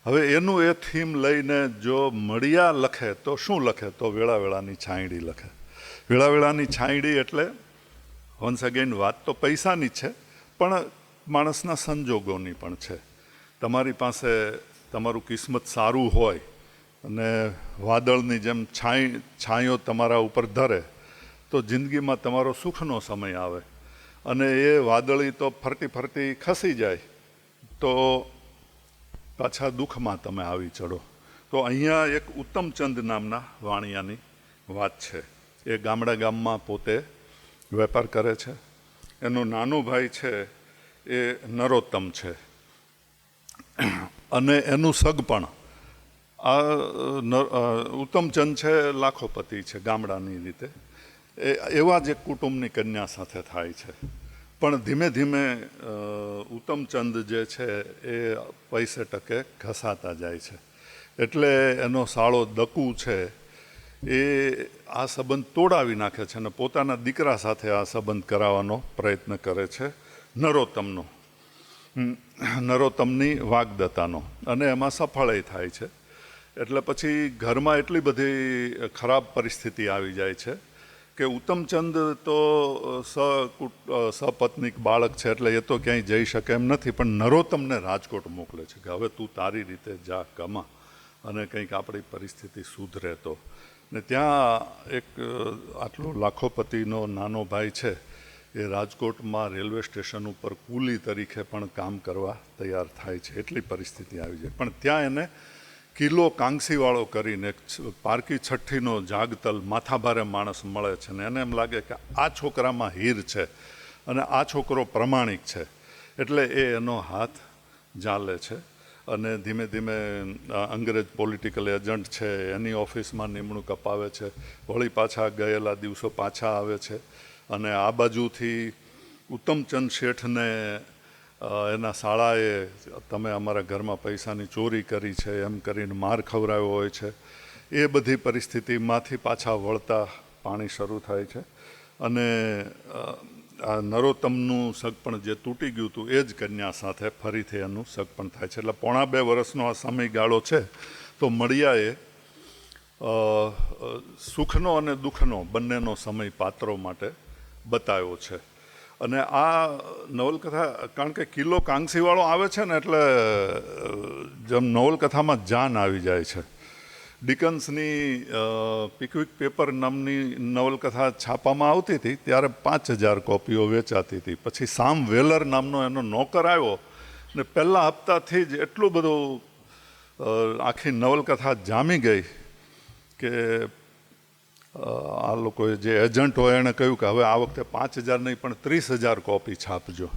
હવે એનું એ થીમ લઈને જો મળિયા લખે તો શું લખે? તો વેળાવેળાની છાંયડી લખે. વેળાવેળાની છાંયડી એટલે વન્સ અગેન વાત તો પૈસાની છે, પણ માણસના સંજોગોની પણ છે. તમારી પાસે તમારું કિસ્મત સારું હોય અને વાદળની જેમ છાંયો તમારા ઉપર ધરે તો જિંદગીમાં તમારો સુખનો સમય આવે, અને એ વાદળી તો ફરતી ફરતી ખસી જાય તો પાછા દુઃખમાં તમે આવી ચડો. તો અહીંયા એક ઉત્તમચંદ નામના વાણિયાની વાત છે. એ ગામમાં પોતે વેપાર કરે છે. એનો નાનો ભાઈ છે એ નરોત્તમ છે, અને એનું સગપણ ઉત્તમચંદ છે લાખોપતિ છે ગામડાની રીતે. એવા જ એક કુટુંબની કન્યા સાથે થાય છે. પણ ધીમે ધીમે ઉત્તમચંદ જે છે એ પૈસે ટકે ઘસાતા જાય છે. એટલે એનો સાળો દકુ છે એ આ સંબંધ તોડાવી નાખે છે અને પોતાના દીકરા સાથે આ સંબંધ કરાવવાનો પ્રયત્ન કરે છે, નરોત્તમની વાગ્દત્તાનો, અને એમાં સફળય થાય છે. એટલે પછી ઘરમાં એટલી બધી ખરાબ પરિસ્થિતિ આવી જાય છે કે ઉત્તમચંદ તો સપત્નીક બાળક છે, એટલે એ તો ક્યાંય જઈ શકે એમ નથી, પણ નરોત્તમને રાજકોટ મોકલે છે કે હવે તું તારી રીતે જા, કમા, અને કંઈક આપણી પરિસ્થિતિ સુધરે તો. ને ત્યાં એક આટલો લાખોપતિનો નાનો ભાઈ છે એ રાજકોટમાં રેલવે સ્ટેશન ઉપર કુલી તરીકે પણ કામ કરવા તૈયાર થાય છે, એટલી પરિસ્થિતિ આવી જાય. પણ ત્યાં એને કિલ્લો કાંગસીવાળો કરીને એક પારકી છઠ્ઠીનો જાગતલ માથાભારે માણસ મળે છે, ને એને એમ લાગે કે આ છોકરામાં હીર છે અને આ છોકરો પ્રમાણિક છે, એટલે એ એનો હાથ ઝાલે છે. અને ધીમે ધીમે અંગ્રેજ પોલિટિકલ એજન્ટ છે એની ઓફિસમાં નિમણૂક અપાવે છે. વળી પાછા ગયેલા દિવસો પાછા આવે છે, અને આ બાજુથી ઉત્તમચંદ શેઠને એના શાળાએ તમે અમારા ઘરમાં પૈસાની ચોરી કરી છે એમ કરીને માર ખવડાવ્યો હોય છે. એ બધી પરિસ્થિતિમાંથી પાછા વળતા પાણી શરૂ થાય છે. અને આ નરોત્તમનું સગપણ જે તૂટી ગયું હતું એ જ કન્યા સાથે ફરીથી એનું સગપણ થાય છે. એટલે 2.5 વર્ષનો આ સમયગાળો છે. તો મળિયાએ સુખનો અને દુઃખનો બંનેનો સમય પાત્રો માટે બતાવ્યો છે. અને આ નવલકથા, કારણ કે કિલ્લો કાંગસીવાળો આવે છે ને એટલે જેમ નવલકથામાં જાન આવી જાય છે. ડિકન્સની પિકવિક પેપર નામની નવલકથા છાપામાં આવતી હતી ત્યારે 5000 કોપીઓ વેચાતી હતી. પછી સામ વેલર નામનો એનો નોકર આવ્યો ને પહેલા હપ્તાથી જ એટલું બધું આખી નવલકથા જામી ગઈ કે આ લોકોએ જે એજન્ટ હોય એણે કહ્યું કે હવે આ વખતે 5000 નહીં પણ 30,000 કોપી છાપજો.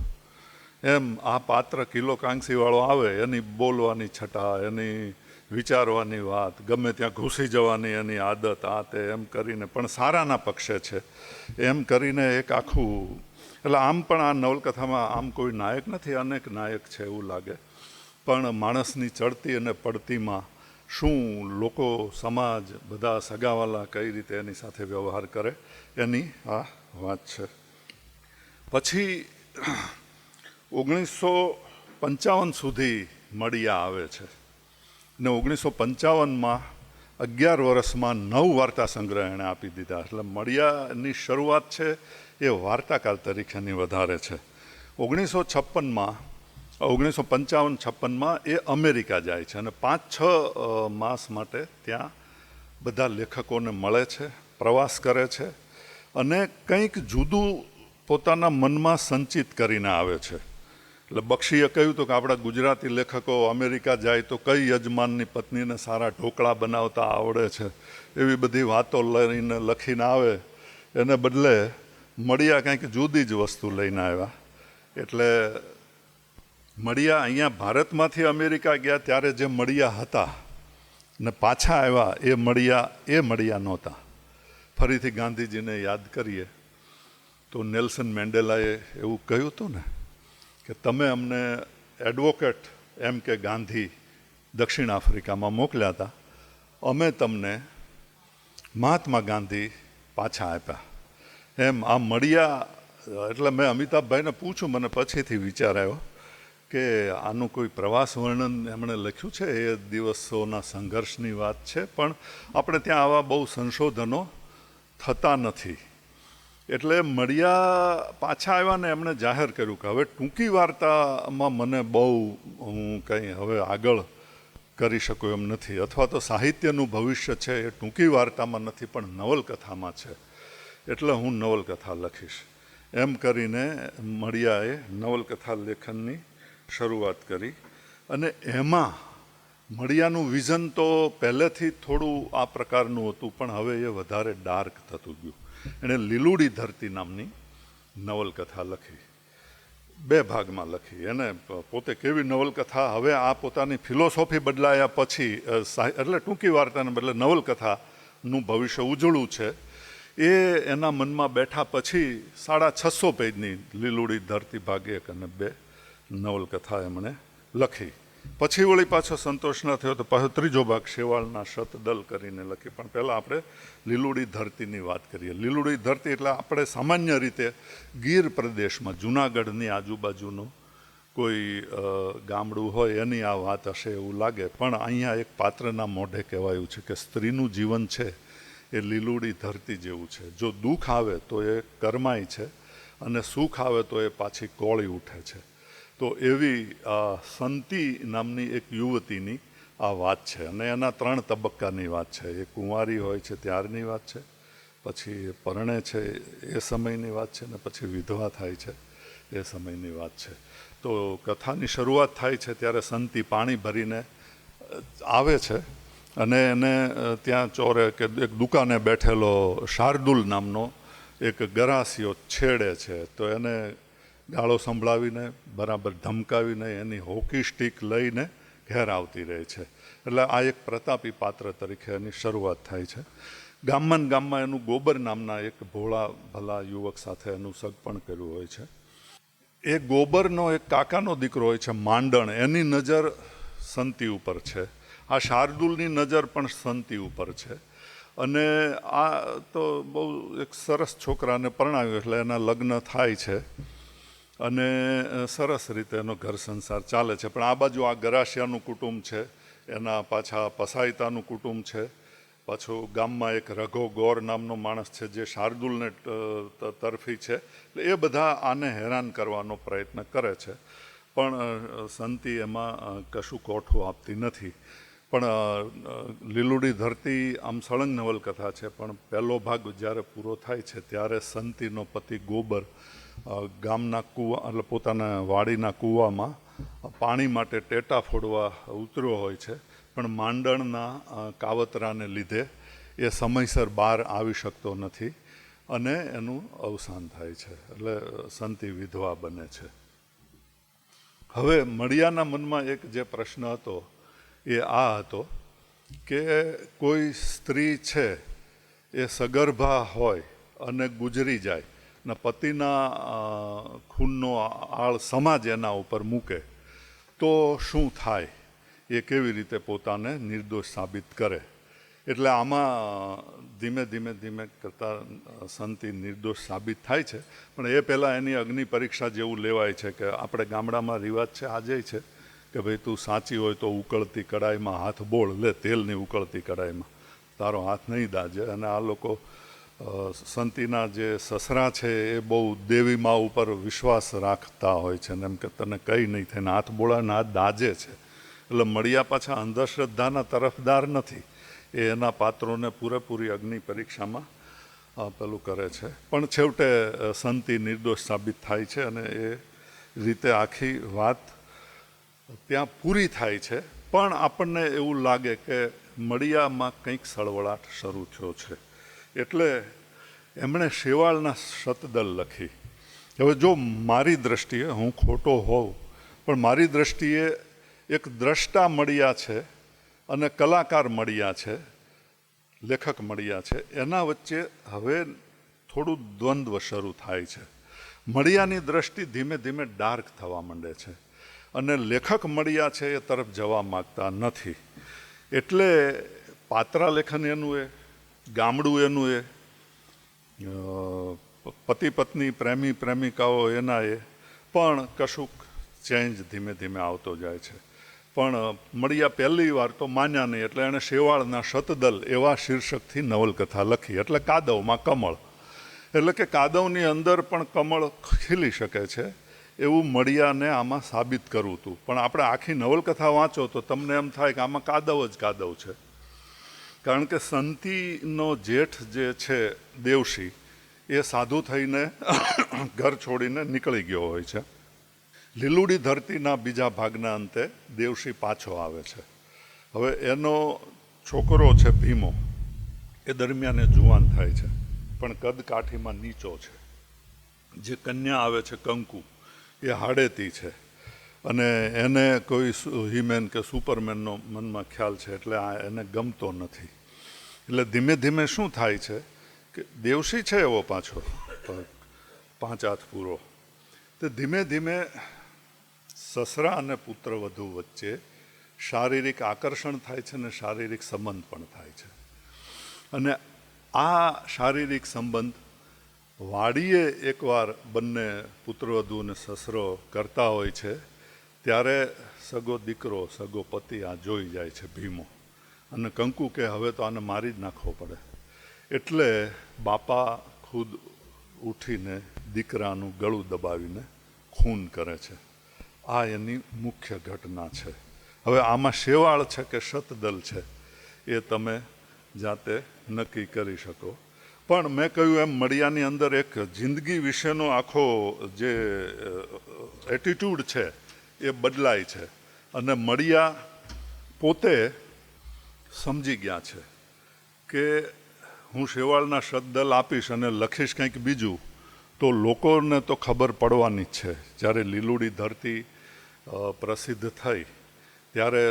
એમ આ પાત્ર કિલ્લો કાંગસીવાળો આવે એની બોલવાની છટા, એની વિચારવાની વાત, ગમે ત્યાં ઘૂસી જવાની એની આદત, આ તે એમ કરીને, પણ સારાના પક્ષે છે એમ કરીને એક આખું. એટલે આમ પણ આ નવલકથામાં આમ કોઈ નાયક નથી, અનેક નાયક છે એવું લાગે, પણ માણસની ચડતી અને પડતીમાં શું લોકો, સમાજ, બધા સગાવાલા કઈ રીતે એની સાથે વ્યવહાર કરે એની આ વાત છે. પછી 1955 સુધી મળિયા આવે છે, ને 1955માં 11 વર્ષમાં 9 વાર્તા સંગ્રહ એણે આપી દીધા. એટલે મળિયાની શરૂઆત છે એ વાર્તાકાર તરીકેની વધારે છે. 1955-56માં એ અમેરિકા જાય છે અને 5-6 માસ માટે ત્યાં બધા લેખકોને મળે છે, પ્રવાસ કરે છે અને કંઈક જુદું પોતાના મનમાં સંચિત કરીને આવે છે. એટલે બક્ષીએ કહ્યું હતું કે આપણા ગુજરાતી લેખકો અમેરિકા જાય તો કઈ યજમાનની પત્નીને સારા ઢોકળા બનાવતા આવડે છે, એવી બધી વાતો લઈને લખીને આવે. એને બદલે મળિયા કંઈક જુદી જ વસ્તુ લઈને આવ્યા. એટલે મળિયા અહીંયા ભારતમાંથી અમેરિકા ગયા ત્યારે જે મળિયા હતા ને પાછા આવ્યા એ મળિયા નહોતા. ફરીથી ગાંધીજીને યાદ કરીએ તો નેલ્સન મેન્ડેલાએ એવું કહ્યું હતું ને કે તમે અમને એડવોકેટ એમ કે ગાંધી દક્ષિણ આફ્રિકામાં મોકલ્યા હતા, અમે તમને મહાત્મા ગાંધી પાછા આપ્યા. એમ આ મળિયા એટલે મેં અમિતાભભાઈને પૂછ્યું, મને પછીથી વિચાર આવ્યો કે આનું કોઈ પ્રવાસ વર્ણન એમણે લખ્યું છે, એ દિવસોના સંઘર્ષની વાત છે, પણ આપણે ત્યાં આવા બહુ સંશોધનો થતા નથી. એટલે મળિયા પાછા આવ્યા ને એમણે જાહેર કર્યું કે હવે ટૂંકી વાર્તામાં મને બહુ હું કંઈ હવે આગળ કરી શકું એમ નથી, અથવા તો સાહિત્યનું ભવિષ્ય છે એ ટૂંકી વાર્તામાં નથી પણ નવલકથામાં છે, એટલે હું નવલકથા લખીશ. એમ કરીને મળિયાએ નવલકથા લેખનની શરૂઆત કરી. અને એમાં મળિયાનું વિઝન તો પહેલેથી થોડું આ પ્રકારનું હતું, પણ હવે એ વધારે ડાર્ક થતું ગયું. એણે લીલુડી ધરતી નામની નવલકથા લખી, 2 ભાગમાં લખી. એને પોતે કેવી નવલકથા, હવે આ પોતાની ફિલોસોફી બદલાયા પછી એટલે ટૂંકી વાર્તાને બદલે નવલકથાનું ભવિષ્ય ઉજળું છે એ એના મનમાં બેઠા પછી 650 પેજની લીલુડી ધરતી ભાગ 1 અને 2 નવલકથા એમણે લખી. પછી વળી પાછો સંતોષ ન થયો તો પાછો 3જો ભાગ શેવાળના શતદલ કરીને લખી. પણ પહેલાં આપણે લીલુડી ધરતીની વાત કરીએ. લીલુડી ધરતી એટલે આપણે સામાન્ય રીતે ગીર પ્રદેશમાં જૂનાગઢની આજુબાજુનું કોઈ ગામડું હોય એની આ વાત હશે એવું લાગે, પણ અહીંયા એક પાત્રના મોઢે કહેવાયું છે કે સ્ત્રીનું જીવન છે એ લીલુડી ધરતી જેવું છે. જો દુઃખ આવે તો એ કરમાય છે અને સુખ આવે તો એ પાછી કોળી ઉઠે છે. તો એવી સંતી નામની એક યુવતીની આ વાત છે અને એના 3 તબક્કાની વાત છે. એ કુંવારી હોય છે ત્યારની વાત છે, પછી એ પરણે છે એ સમયની વાત છે, ને પછી વિધવા થાય છે એ સમયની વાત છે. તો કથાની શરૂઆત થાય છે ત્યારે સંતી પાણી ભરીને આવે છે અને એને ત્યાં ચોરે કે એક દુકાને બેઠેલો શાર્દુલ નામનો એક ગરાસિયો છેડે છે. તો એને ગાળો સંભળાવીને બરાબર ધમકાવીને એની હોકી સ્ટીક લઈને ઘેર આવતી રહે છે. એટલે આ એક પ્રતાપી પાત્ર તરીકે એની શરૂઆત થાય છે. ગામમાં એનું ગોબર નામના એક ભોળા ભલા યુવક સાથે એનું સગપણ કર્યું હોય છે. એ ગોબરનો એક કાકાનો દીકરો હોય છે માંડણ, એની નજર સંતી ઉપર છે. આ શાર્દુલની નજર પણ સંતી ઉપર છે. અને આ તો બહુ એક સરસ છોકરાને પરણાવ્યો એટલે એના લગ્ન થાય છે અને સરસ રીતે એનો ઘર સંસાર ચાલે છે. પણ આ બાજુ આ ગરાસિયાનું કુટુંબ છે, એના પાછા પસાયતાનું કુટુંબ છે, પાછું ગામમાં એક રઘો ગોર નામનો માણસ છે જે શાર્દુલને તરફી છે. એટલે એ બધા આને હેરાન કરવાનો પ્રયત્ન કરે છે, પણ સંતી એમાં કશું કોઠું આપતી નથી. પણ લીલુડી ધરતી આમ સળંગ નવલકથા છે, પણ પહેલો ભાગ જ્યારે પૂરો થાય છે ત્યારે સંતીનો પતિ ગોબર ગામના કૂવા એટલે પોતાના વાડીના કૂવામાં પાણી માટે ટેટા ફોડવા ઉતર્યો હોય છે, પણ માંડણના કાવતરાને લીધે એ સમયસર બહાર આવી શકતો નથી અને એનું અવસાન થાય છે. એટલે સંતી વિધવા બને છે. હવે મળિયાના મનમાં એક જે પ્રશ્ન હતો એ આ હતો કે કોઈ સ્ત્રી છે એ સગર્ભા હોય અને ગુજરી જાય ને પતિના ખૂનનો આળ સમાજ એના ઉપર મૂકે તો શું થાય, એ કેવી રીતે પોતાને નિર્દોષ સાબિત કરે. એટલે આમાં ધીમે ધીમે કરતાં સંતી નિર્દોષ સાબિત થાય છે. પણ એ પહેલાં એની અગ્નિ પરીક્ષા જેવું લેવાય છે કે આપણે ગામડામાં રિવાજ છે આજે છે કે ભાઈ તું સાચી હોય તો ઉકળતી કડાઈમાં હાથ બોળ લે, તેલની ઉકળતી કડાઈમાં. તારો હાથ નહીં દાજે. અને આ લોકો સંતીના જે સસરા છે એ બહુ દેવી મા ઉપર વિશ્વાસ રાખતા હોય છે, ને એમ કે તને કંઈ નહીં થાય, હાથ બોળાને હાથ દાજે છે. એટલે મળિયા પાછા અંધશ્રદ્ધાના તરફદાર નથી, એ એના પાત્રોને પૂરેપૂરી અગ્નિ પરીક્ષામાં પેલું કરે છે. પણ છેવટે સંતી નિર્દોષ સાબિત થાય છે અને એ રીતે આખી વાત ત્યાં પૂરી થાય છે. પણ આપણને એવું લાગે કે મળિયામાં કંઈક સળવળાટ શરૂ થયો છે. એટલે એમણે શેવાળના શતદલ લખી. હવે જો મારી દ્રષ્ટિએ, હું ખોટો હોઉં, પણ મારી દ્રષ્ટિએ એક દ્રષ્ટા મળિયા છે અને કલાકાર મળિયા છે, લેખક મળિયા છે, એના વચ્ચે હવે થોડું દ્વંદ્વ શરૂ થાય છે. મળિયાની દ્રષ્ટિ ધીમે ધીમે ડાર્ક થવા માંડે છે અને લેખક મળિયા છે એ તરફ જવા માગતા નથી. એટલે પાત્રા લેખન એનું એ, ગામડું એનું એ, પતિ પત્ની પ્રેમી પ્રેમિકાઓ એના એ, પણ કશુંક ચેન્જ ધીમે ધીમે આવતો જાય છે. પણ મળિયા પહેલી વાર તો માન્યા નહીં, એટલે એણે શેવાળના શતદલ એવા શીર્ષકથી નવલકથા લખી. એટલે કાદવમાં કમળ, એટલે કે કાદવની અંદર પણ કમળ ખીલી શકે છે એવું મળિયાને આમાં સાબિત કરવું હતું. પણ આપણે આખી નવલકથા વાંચો તો તમને એમ થાય કે આમાં કાદવ જ કાદવ છે. કારણ કે સંતીનો જેઠ જે છે દેવશી, એ સાધુ થઈને ઘર છોડીને નીકળી ગયો હોય છે. લીલુડી ધરતીના બીજા ભાગના અંતે દેવશી પાછો આવે છે. હવે એનો છોકરો છે ભીમો, એ દરમિયાન એ જુવાન થાય છે, પણ કદ કાઠીમાં નીચો છે. જે કન્યા આવે છે કંકુ, એ હાડેતી છે અને એને કોઈ હીમેન કે સુપરમેનનો મનમાં ખ્યાલ છે, એટલે આ એને ગમતો નથી. એટલે ધીમે ધીમે શું થાય છે કે દેવશી છે એવો પાછો 5 હાથ પૂરો, તો ધીમે ધીમે સસરા અને પુત્ર વધુ વચ્ચે શારીરિક આકર્ષણ થાય છે અને શારીરિક સંબંધ પણ થાય છે. અને આ શારીરિક સંબંધ વાડીએ એકવાર બંને પુત્રવધુ અને સસરો કરતા હોય છે, ત્યારે સગો દીકરો, સગો પતિ આ જોઈ જાય છે ભીમો, અને કંકુ કે હવે તો આને મારી જ નાખવો પડે. એટલે બાપા ખુદ ઉઠીને દીકરાનું ગળું દબાવીને ખૂન કરે છે. આ એની મુખ્ય ઘટના છે. હવે આમાં શેવાળ છે કે શતદલ છે એ તમે જાતે નક્કી કરી શકો. પણ મેં કહ્યું એમ મળિયાની અંદર એક જિંદગી વિશેનો આખો જે એટીટ્યૂડ છે એ બદલાય છે. અને મળિયા પોતે સમજી ગયા છે કે હું શેવાળના શતદલ આપીશ અને લખીશ કંઈક બીજું તો લોકોને તો ખબર પડવાની જ છે. જ્યારે લીલુડી ધરતી પ્રસિદ્ધ થઈ ત્યારે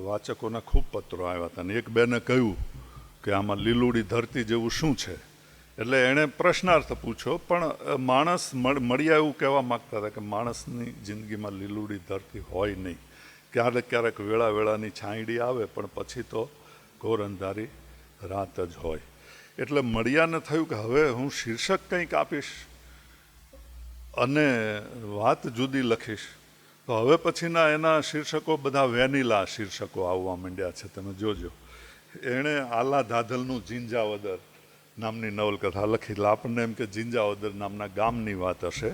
વાચકોના ખૂબ પત્રો આવ્યા હતા, અને એક બેને કહ્યું કે આમાં લીલુડી ધરતી જેવું શું છે. એટલે એણે પ્રશ્નાર્થ પૂછ્યો, પણ માણસ મળિયા એવું કહેવા માગતા હતા કે માણસની જિંદગીમાં લીલુડી ધરતી હોય નહીં. ક્યારેક ક્યારેક વેળા વેળાની છાંયડી આવે, પણ પછી તો ઘોર અંધારી રાત જ હોય. એટલે મળિયાને થયું કે હવે હું શીર્ષક કંઈક આપીશ અને વાત જુદી લખીશ, તો હવે પછીના એના શીર્ષકો બધા વેનીલા શીર્ષકો આવવા માંડ્યા છે. તમે જોજો, એણે આલા ધાધલનું જિંજાવદર નામની નવલકથા લખી. એટલે આપણને એમ કે જિંજાવદર નામના ગામની વાત હશે,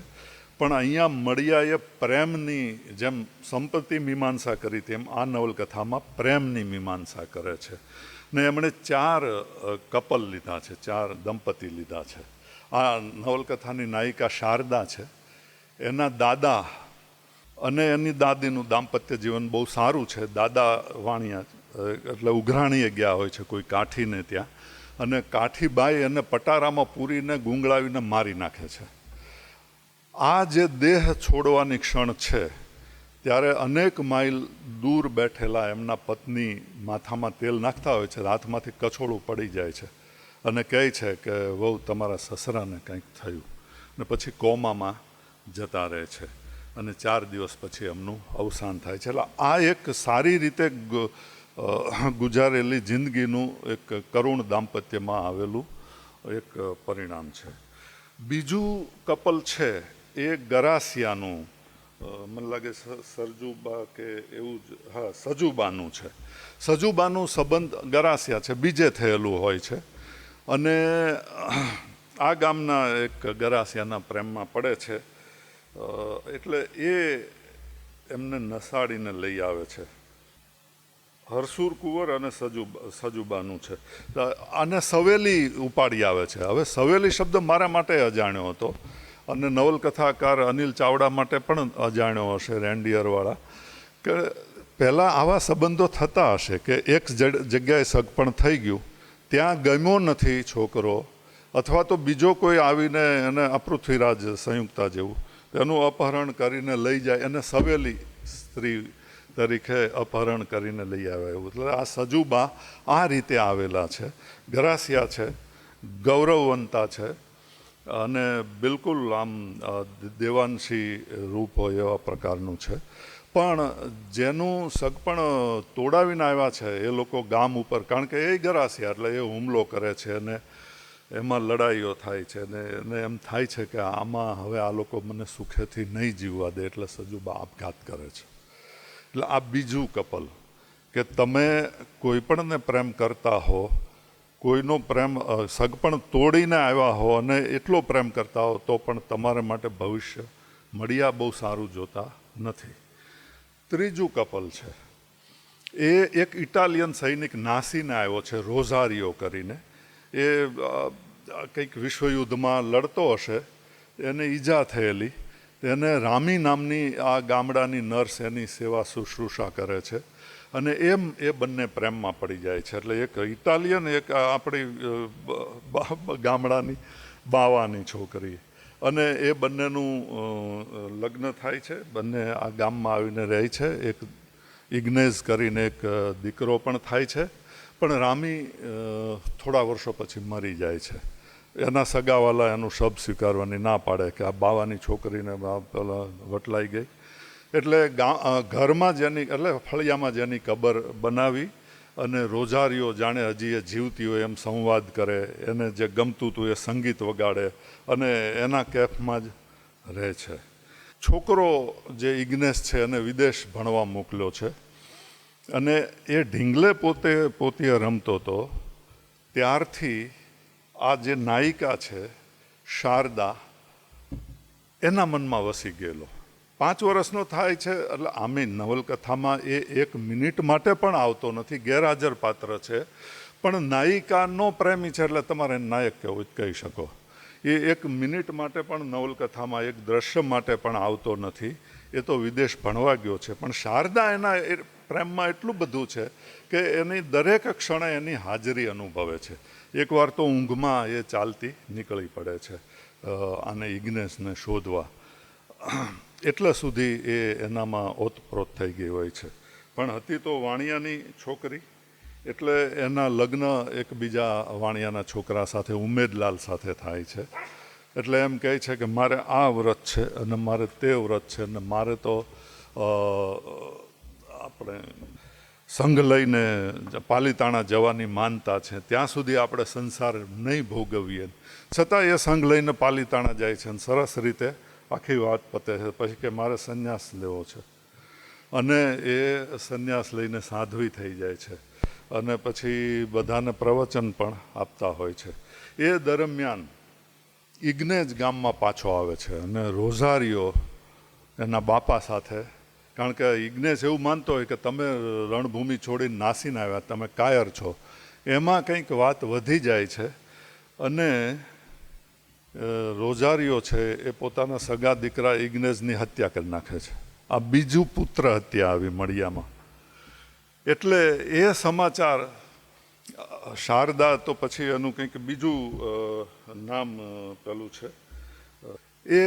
પણ અહીંયા મળિયાએ પ્રેમની જેમ સંપત્તિ મીમાંસા કરી તેમ આ નવલકથામાં પ્રેમની મીમાંસા કરે છે. ને એમણે 4 કપલ લીધા છે, 4 દંપતી લીધા છે. આ નવલકથાની નાયિકા શારદા છે, એના દાદા અને એની દાદીનું દાંપત્ય જીવન બહુ સારું છે. દાદા વાણિયા એટલે ઉઘરાણીએ ગયા હોય છે કોઈ કાઠીને ત્યાં, અને કાઠીબાઈ એને પટારામાં પૂરીને ગુંગળાવીને મારી નાખે છે. આ જે દેહ છોડવાની ક્ષણ છે ત્યારે અનેક માઇલ દૂર બેઠેલા એમના પત્ની માથામાં તેલ નાખતા હોય છે, હાથમાંથી કછોડું પડી જાય છે અને કહે છે કે વહુ તમારા સસરાને કંઈક થયું, ને પછી કોમામાં જતા રહે છે અને 4 દિવસ પછી એમનું અવસાન થાય છે. એટલે આ એક સારી રીતે ગુજારેલી જિંદગીનું એક કરુણ દાંપત્યમાં આવેલું એક પરિણામ છે. બીજું કપલ છે એ ગરાસિયાનું મને લાગે સરજુબા કે એવું જ, હા, સજુબાનું છે. સજુબાનું સંબંધ ગરાસિયા છે, બીજે થયેલું હોય છે. અને આ ગામના એક ગરાસિયાના પ્રેમમાં પડે છે. એટલે એ એમને નસાડીને લઈ આવે છે. હરસુર કુંવર અને સજુબાનું છે. આને સવેલી ઉપાડી આવે છે. હવે સવેલી શબ્દ મારા માટે અજાણ્યો હતો અને નવલકથાકાર અનિલ ચાવડા માટે પણ અજાણ્યો હશે, રેન્ડિયરવાળા, કે પહેલાં આવા સંબંધો થતા હશે કે એક જગ્યાએ સગપણ થઈ ગયું, ત્યાં ગમ્યો નથી છોકરો, અથવા તો બીજો કોઈ આવીને એને અપૃથ્વીરાજ સંયુક્તા જેવું એનું અપહરણ કરીને લઈ જાય, એને સવેલી સ્ત્રી તરીકે અપહરણ કરીને લઈ આવ્યા એવું. એટલે આ સજુબા આ રીતે આવેલા છે, ગરાસિયા છે, ગૌરવવંતા છે અને બિલકુલ આમ દેવાંશી રૂપ હોય એવા પ્રકારનું છે. પણ જેનું સગપણ તોડાવીને આવ્યા છે એ લોકો ગામ ઉપર, કારણ કે એ ગરાસિયા એટલે એ હુમલો કરે છે અને એમાં લડાઈઓ થાય છે ને એને એમ થાય છે કે આમાં હવે આ લોકો મને સુખેથી નહીં જીવવા દે, એટલે સજુબા આપઘાત કરે છે. એટલે આ બીજું કપલ કે તમે કોઈ પણને પ્રેમ કરતા હો, કોઈનો પ્રેમ સગપણ તોડીને આવ્યા હો અને એટલો પ્રેમ કરતા હો તો પણ તમારા માટે ભવિષ્ય મળ્યા બહુ સારું જોતા નથી. ત્રીજું કપલ છે એ એક ઇટાલિયન સૈનિક નાસીને આવ્યો છે, રોઝારિયો કરીને. એ કંઈક વિશ્વયુદ્ધમાં લડતો હશે, એને ઈજા થયેલી, એને રામી નામની આ ગામડાની નર્સ એની સેવા શુશ્રૂષા કરે છે અને એ બંને પ્રેમમાં પડી જાય છે. એટલે એક ઇટાલિયન, એક આપણી ગામડાની બાવાની છોકરી, અને એ બંનેનું લગ્ન થાય છે. બંને આ ગામમાં આવીને રહે છે. એક ઇગ્નેઝ કરીને એક દીકરો પણ થાય છે. પણ રામી થોડા વર્ષો પછી મરી જાય છે. એના સગાવાલા એનું શબ સ્વીકારવાની ના પાડે કે આ બાવાની છોકરીને પેલા વટલાઈ ગઈ. એટલે ઘરમાં જેની, એટલે ફળિયામાં જેની કબર બનાવી અને રોઝારીઓ જાણે હજી એ જીવતી હોય એમ સંવાદ કરે, એને જે ગમતું હતું એ સંગીત વગાડે અને એના કેફમાં જ રહે છે. છોકરો જે ઇગ્નેસ છે એને વિદેશ ભણવા મોકલ્યો છે અને એ ઢીંગલે પોતે રમતો હતો ત્યારથી આ જે નાયિકા છે શારદા એના મનમાં વસી ગયેલો. 5 વર્ષનો થાય છે એટલે આમે નવલકથામાં એ 1 મિનિટ માટે પણ આવતો નથી, ગેરહાજર પાત્ર છે, પણ નાયિકાનો પ્રેમી છે એટલે તમારે નાયક કહેવું કહી શકો. એ 1 મિનિટ માટે પણ નવલકથામાં એક દ્રશ્ય માટે પણ આવતો નથી. એ તો વિદેશ ભણવા ગયો છે, પણ શારદા એના પ્રેમમાં એટલું બધું છે કે એની દરેક ક્ષણે એની હાજરી અનુભવે છે. એકવાર તો ઊંઘમાં એ ચાલતી નીકળી પડે છે આને ઇગ્નેસને શોધવા, એટલે સુધી એ એનામાં ઓતપ્રોત થઈ ગઈ હોય છે. પણ હતી તો વાણિયાની છોકરી, એટલે એના લગ્ન એકબીજા વાણિયાના છોકરા સાથે ઉમેદલાલ સાથે થાય છે. એટલે એમ કહે છે કે મારે આ વ્રત છે અને મારે તે વ્રત છે અને મારે તો આપણે સંઘ લઈને પાલીતાણા જવાની માનતા છે, ત્યાં સુધી આપણે સંસાર નહીં ભોગવીએ. છતાં એ સંઘ લઈને પાલીતાણા જાય છે અને સરસ રીતે આખી વાત પતે છે. પછી કે મારે સંન્યાસ લેવો છે અને એ સંન્યાસ લઈને સાધ્વી થઈ જાય છે અને પછી બધાને પ્રવચન પણ આપતા હોય છે. એ દરમિયાન ઇગ્નેજ ગામમાં પાછો આવે છે અને રોઝારીઓ એના બાપા સાથે, કારણ કે ઇગ્નેસ એવું માનતો હોય કે તમે રણભૂમિ છોડીને નાસીને આવ્યા, તમે કાયર છો, એમાં કંઈક વાત વધી જાય છે અને રોઝારીઓ છે એ પોતાના સગા દીકરા ઇગ્નેઝની હત્યા કરી નાખે છે. આ બીજું પુત્ર હત્યા આવી મળિયામાં. એટલે એ સમાચાર શારદા તો પછી એનું કંઈક બીજું નામ પેલું છે, એ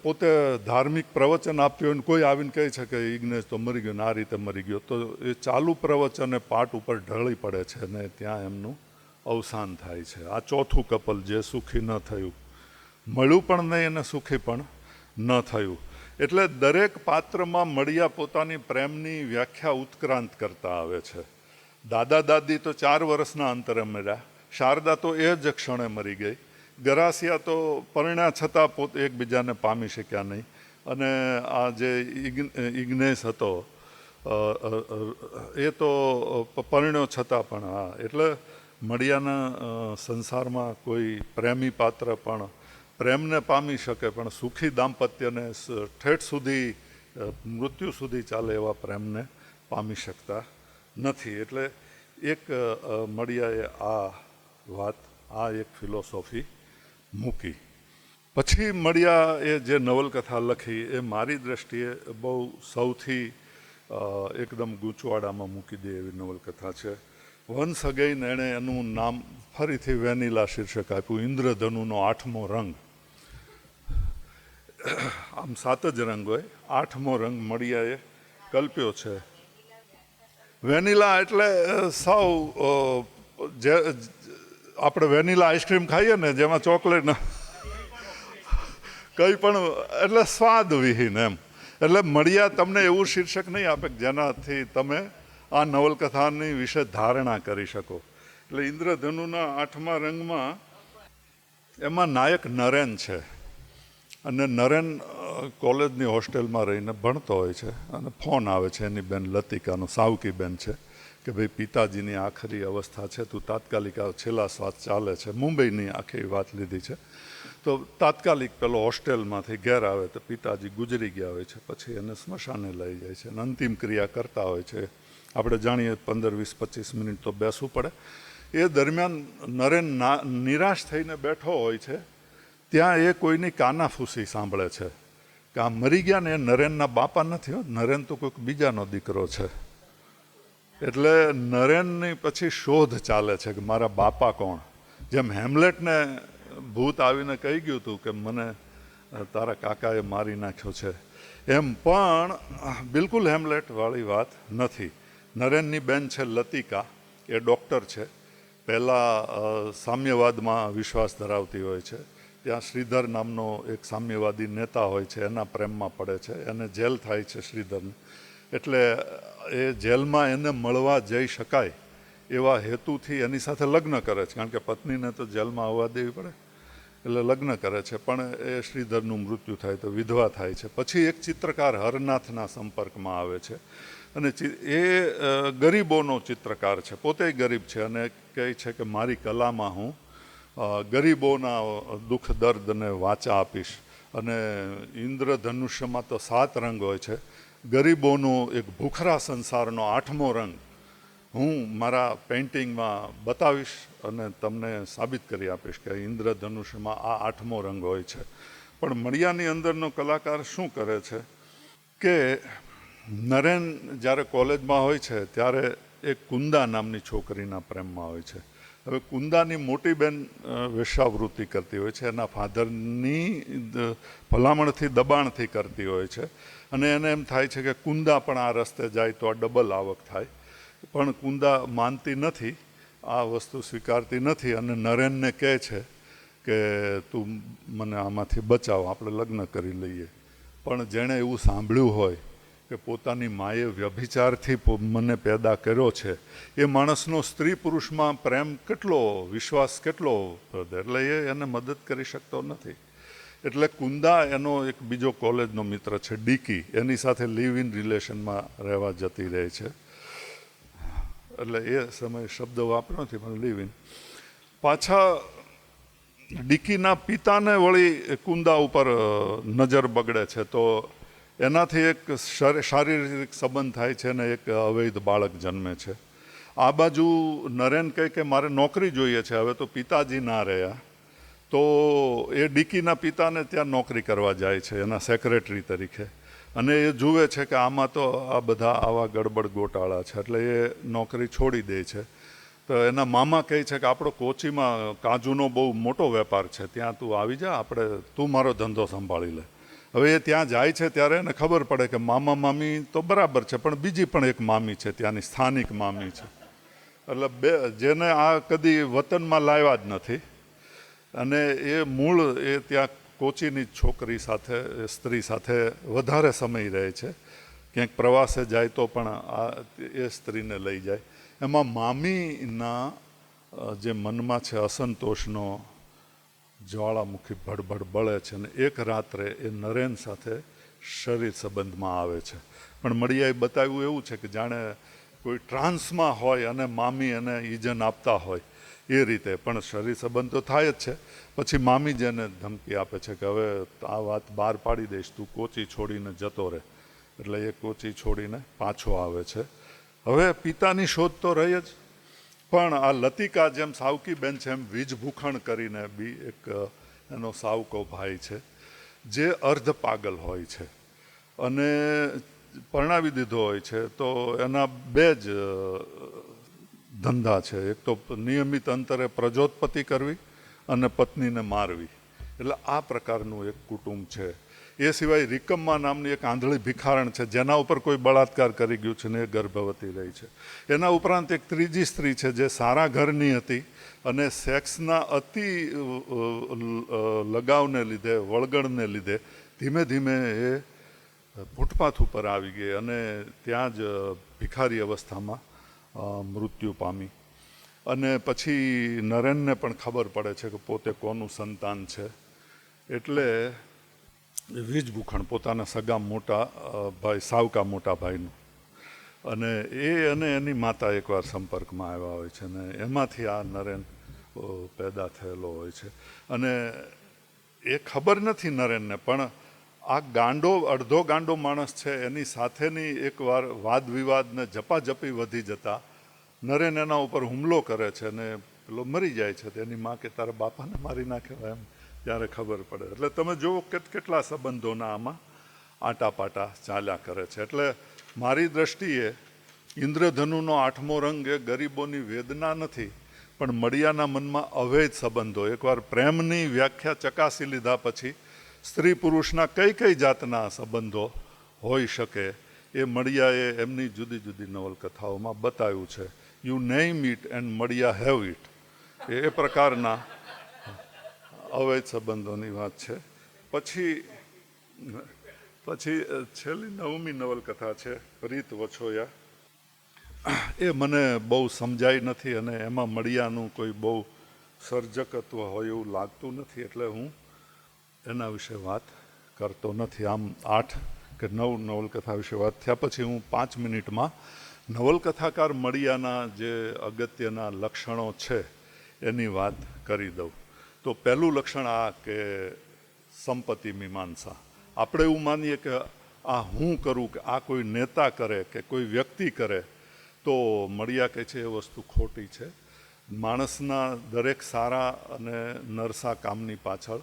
પોતે ધાર્મિક પ્રવચન આપ્યું અને કોઈ આવીને કહે છે કે ઇગ્નેસ તો મરી ગયો ને આ રીતે મરી ગયો, તો એ ચાલુ પ્રવચને પાટ ઉપર ઢળી પડે છે અને ત્યાં એમનું અવસાન થાય છે. આ ચોથું કપલ જે સુખી ન થયું, મળ્યું પણ નહીં અને સુખી પણ ન થયું. એટલે દરેક પાત્રમાં મળિયા પોતાની પ્રેમની વ્યાખ્યા ઉત્ક્રાંત કરતા આવે છે. દાદા દાદી તો 4 વર્ષના અંતરે મળ્યા, શારદા તો એ જ ક્ષણે મરી ગઈ, ગરાસિયા તો પરણ્યા છતાં પોતે એકબીજાને પામી શક્યા નહીં અને આ જે ઇગ્નેશ હતો એ તો પરણ્યો છતાં પણ હા, એટલે મળિયાના સંસારમાં કોઈ પ્રેમી પાત્ર પણ પ્રેમને પામી શકે, પણ સુખી દાંપત્યને ઠેઠ સુધી મૃત્યુ સુધી ચાલે એવા પ્રેમને પામી શકતા નથી. એટલે એક મળિયાએ આ વાત, આ એક ફિલોસોફી મૂકી. પછી મળિયા એ જે નવલકથા લખી એ મારી દ્રષ્ટિએ બહુ સૌથી એકદમ ગૂંચવાડામાં મૂકી દે એવી નવલકથા છે. વન્સ અગેઇન એણે એનું નામ ફરીથી વેનીલા શીર્ષક આપ્યું, ઇન્દ્રધનુનો 8મો રંગ. આમ 7 જ રંગ હોય, 8મો રંગ મળિયાએ કલ્પ્યો છે. વેનીલા એટલે સાવ જે આપણે વેનીલા આઈસ્ક્રીમ ખાઈએ ને જેમાં ચોકલેટ કંઈ પણ, એટલે સ્વાદ વિહીન એમ. એટલે મળિયા તમને એવું શીર્ષક નહીં આપે જેનાથી તમે આ નવલકથાની વિશે ધારણા કરી શકો. એટલે ઇન્દ્રધનુના 8મા રંગમાં એમાં નાયક નરેન છે, અને નરેન કોલેજની હોસ્ટેલમાં રહીને ભણતો હોય છે, અને ફોન આવે છે એની બેન લતિકાનો, સાવકી બેન છે, કે ભાઈ પિતાજીની આખરી અવસ્થા છે, તું તાત્કાલિક છેલ્લા શ્વાસ ચાલે છે. મુંબઈની આખી વાત લીધી છે. તો તાત્કાલિક પેલો હોસ્ટેલમાંથી ઘેર આવે તો પિતાજી ગુજરી ગયા હોય છે. પછી એને સ્મશાને લઈ જાય છે અને અંતિમ ક્રિયા કરતા હોય છે. આપણે જાણીએ 15, 20, 25 મિનિટ તો બેસવું પડે. એ દરમિયાન નરેન નિરાશ થઈને બેઠો હોય છે. ત્યાં એ કોઈની કાનાફૂસી સાંભળે છે કે આ મરી ગયા ને એ નરેનના બાપા નથી હો, નરેન તો કોઈક બીજાનો દીકરો છે. એટલે નરેનની પછી શોધ ચાલે છે કે મારા બાપા કોણ. જેમ હેમ્લેટને ભૂત આવીને કહી ગયું હતું કે મને તારા કાકાએ મારી નાખ્યો છે, એમ પણ બિલકુલ હેમ્લેટ વાળી વાત નથી. નરેનની બેન છે લતિકા, એ ડૉક્ટર છે. પહેલાં સામ્યવાદમાં વિશ્વાસ ધરાવતી હોય છે. ત્યાં શ્રીધર નામનો એક સામ્યવાદી નેતા હોય છે, એના પ્રેમમાં પડે છે. એને જેલ થાય છે શ્રીધરને. એટલે એ જેલમાં એને મળવા જઈ શકાય એવા હેતુથી એની સાથે લગ્ન કરે છે, કારણ કે પત્નીને તો જેલમાં આવવા દેવી પડે. એટલે લગ્ન કરે છે, પણ એ શ્રીધરનું મૃત્યુ થાય તો વિધવા થાય છે. પછી એક ચિત્રકાર હરનાથના સંપર્કમાં આવે છે, અને એ ગરીબોનો ચિત્રકાર છે, પોતે ગરીબ છે, અને કહે છે કે મારી કલામાં હું ગરીબોના દુઃખ દર્દને વાચા આપીશ. અને ઇન્દ્રધનુષ્યમાં તો 7 રંગ હોય છે. ગરીબોનો એક ભૂખરા સંસારનો 8મો રંગ હું મારા પેઇન્ટિંગમાં બતાવીશ અને તમને સાબિત કરી આપીશ કે ઇન્દ્રધનુષ્યમાં આ 8મો રંગ હોય છે. પણ મળિયાની અંદરનો કલાકાર શું કરે છે કે નરેન જ્યારે કોલેજમાં હોય છે ત્યારે એક કુંદા નામની છોકરીના પ્રેમમાં હોય છે. હવે કુંદાની મોટી બેન વેશ્યાવૃત્તિ કરતી હોય છે, એના ફાધરની ભલામણથી દબાણથી કરતી હોય છે, અને એને એમ થાય છે કે કુંદા પણ આ રસ્તે જાય તો આ ડબલ આવક થાય. પણ કુંદા માનતી નથી, આ વસ્તુ સ્વીકારતી નથી, અને નરેનને કહે છે કે તું મને આમાંથી બચાવ, આપણે લગ્ન કરી લઈએ. પણ જેણે એવું સાંભળ્યું હોય કે પોતાની માએ વ્યભિચારથી મને પેદા કર્યો છે, એ માણસનો સ્ત્રી પુરુષમાં પ્રેમ કેટલો, વિશ્વાસ કેટલો, એટલે એને મદદ કરી શકતો નથી. એટલે કુંદા એનો એક બીજો કોલેજનો મિત્ર છે ડીકી, એની સાથે લિવ ઇન રિલેશનમાં રહેવા જતી રહે છે. એટલે એ સમયે શબ્દ વાપર્યો નથી, પણ લિવ ઇન. પાછા ડીકીના પિતાને વળી કુંદા ઉપર નજર બગડે છે, તો એનાથી એક શારીરિક સંબંધ થાય છે ને એક અવૈધ બાળક જન્મે છે. આ બાજુ નરેન કહે કે મારે નોકરી જોઈએ છે. હવે તો પિતાજી ના રહ્યા, તો એ ડીકીના પિતાને ત્યાં નોકરી કરવા જાય છે એના સેક્રેટરી તરીકે, અને એ જુએ છે કે આમાં તો આ બધા આવા ગડબડ ગોટાળા છે, એટલે એ નોકરી છોડી દે છે. તો એના મામા કહે છે કે આપણો કોચીમાં કાજુનો બહુ મોટો વેપાર છે, ત્યાં તું આવી જા, તું મારો ધંધો સંભાળી લે. હવે એ ત્યાં જાય છે ત્યારે એને ખબર પડે કે મામા મામી તો બરાબર છે, પણ બીજી પણ એક મામી છે, ત્યાંની સ્થાનિક મામી છે, એટલે જેને આ કદી વતનમાં લાવ્યા જ નથી. અને એ મૂળ એ ત્યાં કોચીની છોકરી સાથે, સ્ત્રી સાથે વધારે સમય રહે છે. ક્યાંક પ્રવાસે જાય તો પણ એ સ્ત્રીને લઈ જાય. એમાં મામીના જે મનમાં છે અસંતોષનો જ્વાળામુખી ભડભડ બળે છે, અને એક રાત્રે એ નરેન સાથે શરીર સંબંધમાં આવે છે. પણ મળિયાએ બતાવ્યું એવું છે કે જાણે કોઈ ટ્રાન્સમાં હોય અને મામી એને ઈજન આપતા હોય એ રીતે, પણ શરીર સંબંધ તો થાય જ છે. પછી મામી જ એને ધમકી આપે છે કે હવે આ વાત બહાર પાડી દઈશ, તું કોચી છોડીને જતો રહે. એટલે એ કોચી છોડીને પાછો આવે છે. હવે પિતાની શોધ તો રહી જ, પણ આ લતિકા જેમ સાવકી બેન છે એમ વીજભૂખણ કરીને બી એક એનો સાવકો ભાઈ છે જે અર્ધ પાગલ હોય છે અને પરણાવી દીધો હોય છે. તો એના બે જ ધંધા છે, એક તો નિયમિત અંતરે પ્રજોત્પત્તિ કરવી અને પત્નીને મારવી. એટલે આ પ્રકારનું એક કુટુંબ છે. એ સિવાય રિકમ્મા નામની એક આંધળી ભિખારણ છે જેના ઉપર કોઈ બળાત્કાર કરી ગયું છે ને એ ગર્ભવતી રહી છે. એના ઉપરાંત એક ત્રીજી સ્ત્રી છે જે સારા ઘરની હતી અને સેક્સના અતિ લગાવને લીધે, વળગણને લીધે ધીમે ધીમે એ ફૂટપાથ ઉપર આવી ગઈ અને ત્યાં જ ભિખારી અવસ્થામાં મૃત્યુ પામી. અને પછી નરેનને પણ ખબર પડે છે કે પોતે કોનું સંતાન છે, એટલે વીજભૂખણ પોતાના સગા મોટા ભાઈ, સાવકા મોટા ભાઈનું, અને એની માતા એકવાર સંપર્કમાં આવ્યા હોય છે ને એમાંથી આ નરેન પેદા થયેલો હોય છે. અને એ ખબર નથી નરેનને, પણ આ અડધો ગાંડો માણસ છે એની સાથેની એકવાર વાદ વિવાદ ને ઝપાઝપી વધી જતા નરેન એના ઉપર હુમલો કરે છે ને પેલો મરી જાય છે. તેની માં કે તારા બાપાને મારી નાખ્યો એમ ત્યારે ખબર પડે. એટલે તમે જુઓ કેટલા સંબંધોના આમાં આટાપાટા ચાલ્યા કરે છે. એટલે મારી દ્રષ્ટિએ ઇન્દ્રધનુનો 8મો રંગ એ ગરીબોની વેદના નથી, પણ મળિયાના મનમાં અવૈધ સંબંધો. એકવાર પ્રેમની વ્યાખ્યા ચકાસી લીધા પછી સ્ત્રી પુરુષના કઈ જાતના સંબંધો હોઈ શકે એ મળિયાએ એમની જુદી જુદી નવલકથાઓમાં બતાવ્યું છે. યુ નેમ ઇટ એન્ડ મળિયા હેવ ઇટ, એ પ્રકારના અવૈધ સંબંધોની વાત છે. પછી છેલ્લી 9મી નવલકથા છે પ્રીત વછોયા. એ મને બહુ સમજાઈ નથી અને એમાં મળિયાનું કોઈ બહુ સર્જકત્વ હોય એવું લાગતું નથી, એટલે હું એના વિશે વાત કરતો નથી. આમ 8 કે 9 નવલકથા વિશે વાત થયા પછી હું 5 મિનિટમાં નવલકથાકાર મળિયાના જે અગત્યના લક્ષણો છે એની વાત કરી દઉં. તો પહેલું લક્ષણ આ કે સંપત્તિ મીમાંસા. આપણે એવું માનીએ કે આ હું કરું કે આ કોઈ નેતા કરે કે કોઈ વ્યક્તિ કરે, તો મળિયા કહે છે એ વસ્તુ ખોટી છે. માણસના દરેક સારા અને નરસા કામની પાછળ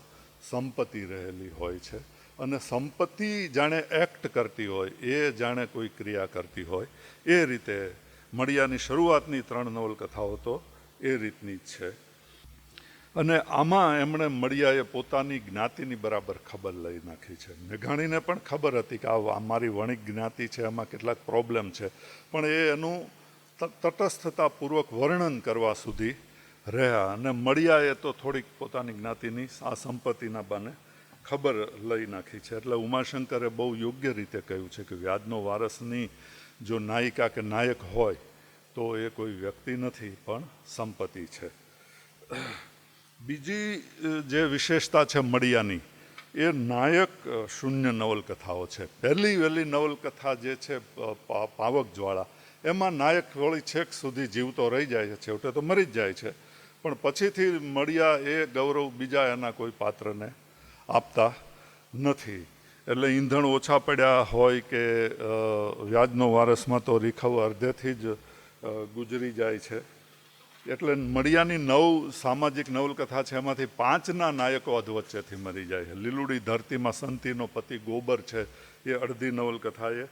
સંપત્તિ રહેલી હોય છે અને સંપત્તિ જાણે એક્ટ કરતી હોય, એ જાણે કોઈ ક્રિયા કરતી હોય, એ રીતે મળિયાની શરૂઆતની 3 નવલકથાઓ તો એ રીતની જ છે. અને આમાં એમણે મળિયાએ પોતાની જ્ઞાતિની બરાબર ખબર લઈ નાખી છે. મેઘાણીને પણ ખબર હતી કે આ મારી વણિક જ્ઞાતિ છે, એમાં કેટલાક પ્રોબ્લેમ છે, પણ એ એનું તટસ્થતાપૂર્વક વર્ણન કરવા સુધી રહ્યા. અને મળિયાએ તો થોડીક પોતાની જ્ઞાતિની આ સંપત્તિના બાને ખબર લઈ નાખી છે. એટલે ઉમાશંકરે બહુ યોગ્ય રીતે કહ્યું છે કે વ્યાજનો વારસની જો નાયિકા કે નાયક હોય તો એ કોઈ વ્યક્તિ નથી પણ સંપત્તિ છે. બીજી જે વિશેષતા છે મળિયાની, એ નાયક શૂન્ય નવલકથાઓ છે. પહેલી વહેલી નવલકથા જે છે પાવક જ્વાળા, એમાં નાયક વળી છેક સુધી જીવતો રહી જાય છે, છેવટે તો મરી જ જાય છે, પણ પછીથી મળિયા એ ગૌરવ બીજા એના કોઈ પાત્રને આપતા નથી. એટલે ઈંધણ ઓછા પડ્યા હોય કે વ્યાજનો વારસમાં તો રીખવ અડધેથી જ ગુજરી જાય છે. એટલે મળિયાની 9 સામાજિક નવલકથા છે, એમાંથી 5ના નાયકો અધવચ્ચેથી મરી જાય છે. લીલુડી ધરતીમાં સંતીનો પતિ ગોબર છે, એ અડધી નવલકથા એ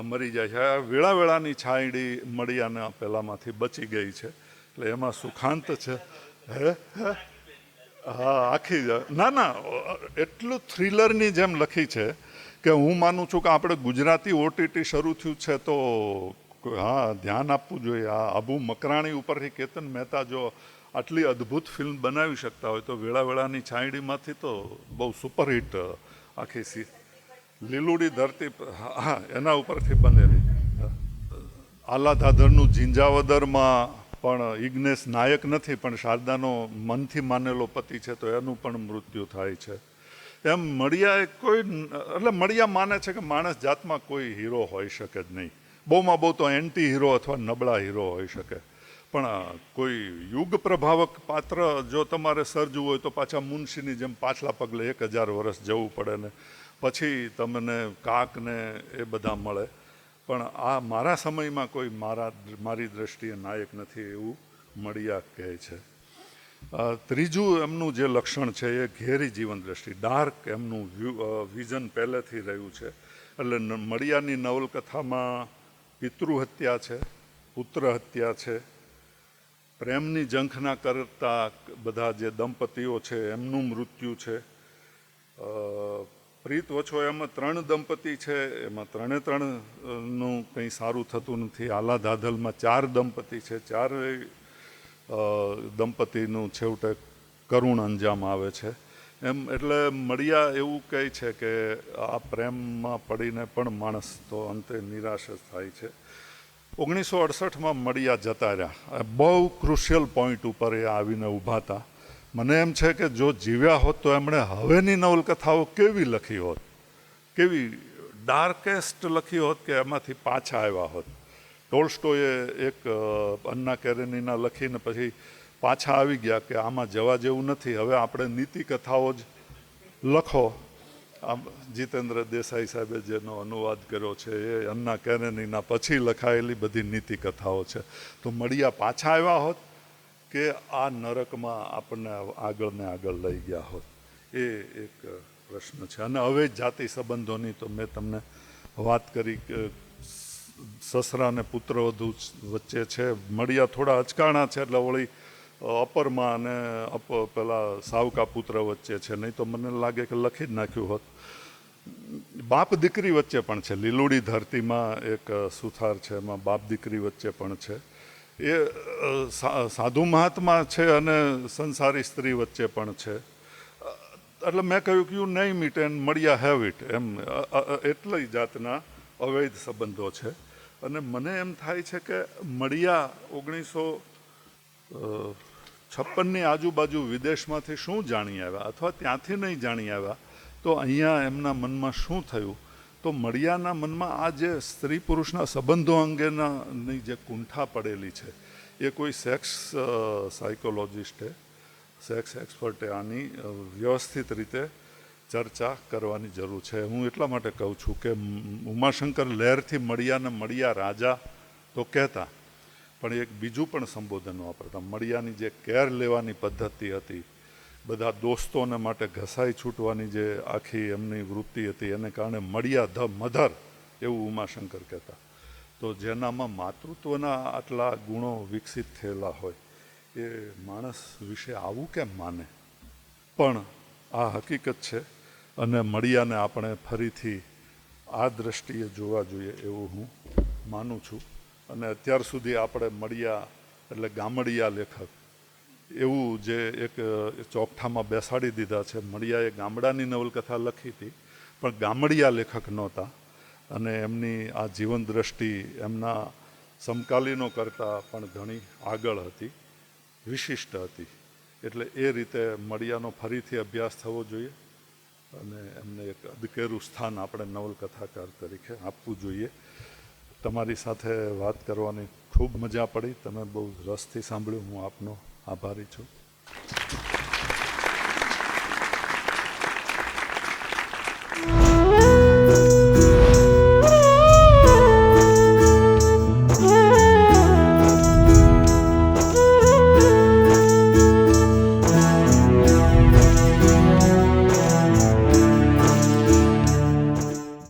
મરી જાય છે. આ વેળાવેળાની છાંયડી મળિયાના પહેલાંમાંથી બચી ગઈ છે, એટલે એમાં સુખાંત છે. હા, આખી ના એટલું થ્રિલરની જેમ લખી છે કે હું માનું છું કે આપણે ગુજરાતી OTT શરૂ થયું છે તો હા ધ્યાન આપવું જોઈએ. આ અબુ મકરાણી ઉપરથી કેતન મહેતા જો આટલી અદ્ભુત ફિલ્મ બનાવી શકતા હોય તો વેળાવેળાની છાંયડીમાંથી તો બહુ સુપરહિટ આખી લીલુડી ધરતી, હા એના ઉપરથી બનેલી. આલાધાધરનું ઝીંઝાવદરમાં પણ ઇગ્નેશ નાયક નથી, પણ શારદાનો મનથી માનેલો પતિ છે તો એનું પણ મૃત્યુ થાય છે. એમ મળિયા એ કોઈ એટલે મળિયા માને છે કે માણસ જાતમાં કોઈ હીરો હોઈ શકે જ નહીં. બહુમાં બહુ તો એન્ટી હીરો અથવા નબળા હીરો હોઈ શકે, પણ કોઈ યુગ પ્રભાવક પાત્ર જો તમારે સર્જવું હોય તો પાછા મુનશીની જેમ પાછલા પગલે 1000 વર્ષ જવું પડે ને પછી તમને કાક ને એ બધા મળે. પણ આ મારા સમયમાં કોઈ મારી દ્રષ્ટિએ નાયક નથી એવું મળિયા કહે છે. ત્રીજું એમનું જે લક્ષણ છે એ ઘેરી જીવન દ્રષ્ટિ, ડાર્ક એમનું વિઝન પહેલેથી રહ્યું છે. એટલે મળિયાની નવલકથામાં પિતૃહત્યા છે, પુત્ર હત્યા છે, પ્રેમની ઝંખના કરતા બધા જે દંપતીઓ છે એમનું મૃત્યુ છે. પ્રીત વછો એમાં 3 દંપતી છે, એમાં 3નું કંઈ સારું થતું નથી. આલા ધાધલમાં 4 દંપતી છે, 4 દંપતીનું છેવટે કરુણ અંજામ આવે છે. એમ એટલે મળિયા એવું કહે છે કે આ પ્રેમમાં પડીને પણ માણસ તો અંતે નિરાશ જ થાય છે. 1968માં મળિયા જતા રહ્યા. બહુ ક્રુશિયલ પોઈન્ટ ઉપર એ આવીને ઊભા હતા. મને એમ છે કે જો જીવ્યા હોત તો એમણે હવેની નવલકથાઓ કેવી લખી હોત, કેવી ડાર્કેસ્ટ લખી હોત કે એમાંથી પાછા આવ્યા હોત. ટોલ્સ્ટોએ એક અન્ના કેરેનીના લખીને પછી પાછા આવી ગયા કે આમાં જવા જેવું નથી, હવે આપણે નીતિ કથાઓ જ લખો. આમ જીતેન્દ્ર દેસાઈ સાહેબે જેનો અનુવાદ કર્યો છે એ અન્ના કેરેનીના પછી લખાયેલી બધી નીતિ કથાઓ છે. તો મળિયા પાછા આવ્યા હોત કે આ નરકમાં આપણને આગળ ને આગળ લઈ ગયા હોત, એ એક પ્રશ્ન છે. અને હવે જાતિ સંબંધોની તો મેં તમને વાત કરી કે સસરા અને પુત્રવધુ વચ્ચે છે. મળિયા થોડા અચકાણા છે એટલે વળી અપરમાં અને પેલા સાવકા પુત્ર વચ્ચે છે, નહીં તો મને લાગે કે લખી જ નાખ્યું હોત. બાપ દીકરી વચ્ચે પણ છે. લીલુડી ધરતીમાં એક સુથાર છે, એમાં બાપ દીકરી વચ્ચે પણ છે. એ સાધુ મહાત્મા છે અને સંસારી સ્ત્રી વચ્ચે પણ છે. એટલે મેં કહ્યું કે યુ નહીં મીટ એન્ડ મળિયા હેવ ઇટ, એમ એટલી જાતના અવૈધ સંબંધો છે. અને મને એમ થાય છે કે મળિયા 1956ની આજુબાજુ વિદેશમાંથી શું જાણી આવ્યા અથવા ત્યાંથી નહીં જાણી આવ્યા તો અહીંયા એમના મનમાં શું થયું. તો મળિયાના મનમાં આ જે સ્ત્રી પુરુષના સંબંધો અંગેની જે કુંઠા પડેલી છે એ કોઈ સેક્સ સાયકોલોજિસ્ટે, સેક્સ એક્સપર્ટે આની વ્યવસ્થિત રીતે ચર્ચા કરવાની જરૂર છે. હું એટલા માટે કહું છું કે ઉમાશંકર લહેરથી મળિયાને મળિયા રાજા તો કહેતા, પણ એક બીજું પણ સંબોધન વાપરતા. મળિયાની જે કેર લેવાની પદ્ધતિ હતી, બધા દોસ્તોને માટે ઘસાઈ છૂટવાની જે આખી એમની વૃત્તિ હતી, એને કારણે મળિયા ધ મધર એવું ઉમાશંકર કહેતા. તો જેનામાં માતૃત્વના આટલા ગુણો વિકસિત થયેલા હોય એ માણસ વિશે આવું કેમ માને? પણ આ હકીકત છે અને મળિયાને આપણે ફરીથી આ દ્રષ્ટિએ જોવા જોઈએ એવું હું માનું છું. અને અત્યાર સુધી આપણે મળિયા એટલે ગામડિયા લેખક એવું જે એક ચોકઠામાં બેસાડી દીધા છે. મળિયાએ ગામડાની નવલકથા લખી હતી પણ ગામડિયા લેખક નહોતા અને એમની આ જીવન દ્રષ્ટિ એમના સમકાલીનો કરતાં પણ ઘણી આગળ હતી, વિશિષ્ટ હતી. એટલે એ રીતે મળિયાનો ફરીથી અભ્યાસ થવો જોઈએ અને એમને એક અદકેરું સ્થાન આપણે નવલકથાકાર તરીકે આપવું જોઈએ. તમારી સાથે વાત કરવાની ખૂબ મજા પડી. તમે બહુ રસથી સાંભળ્યું. હું આપનો આભારી છું.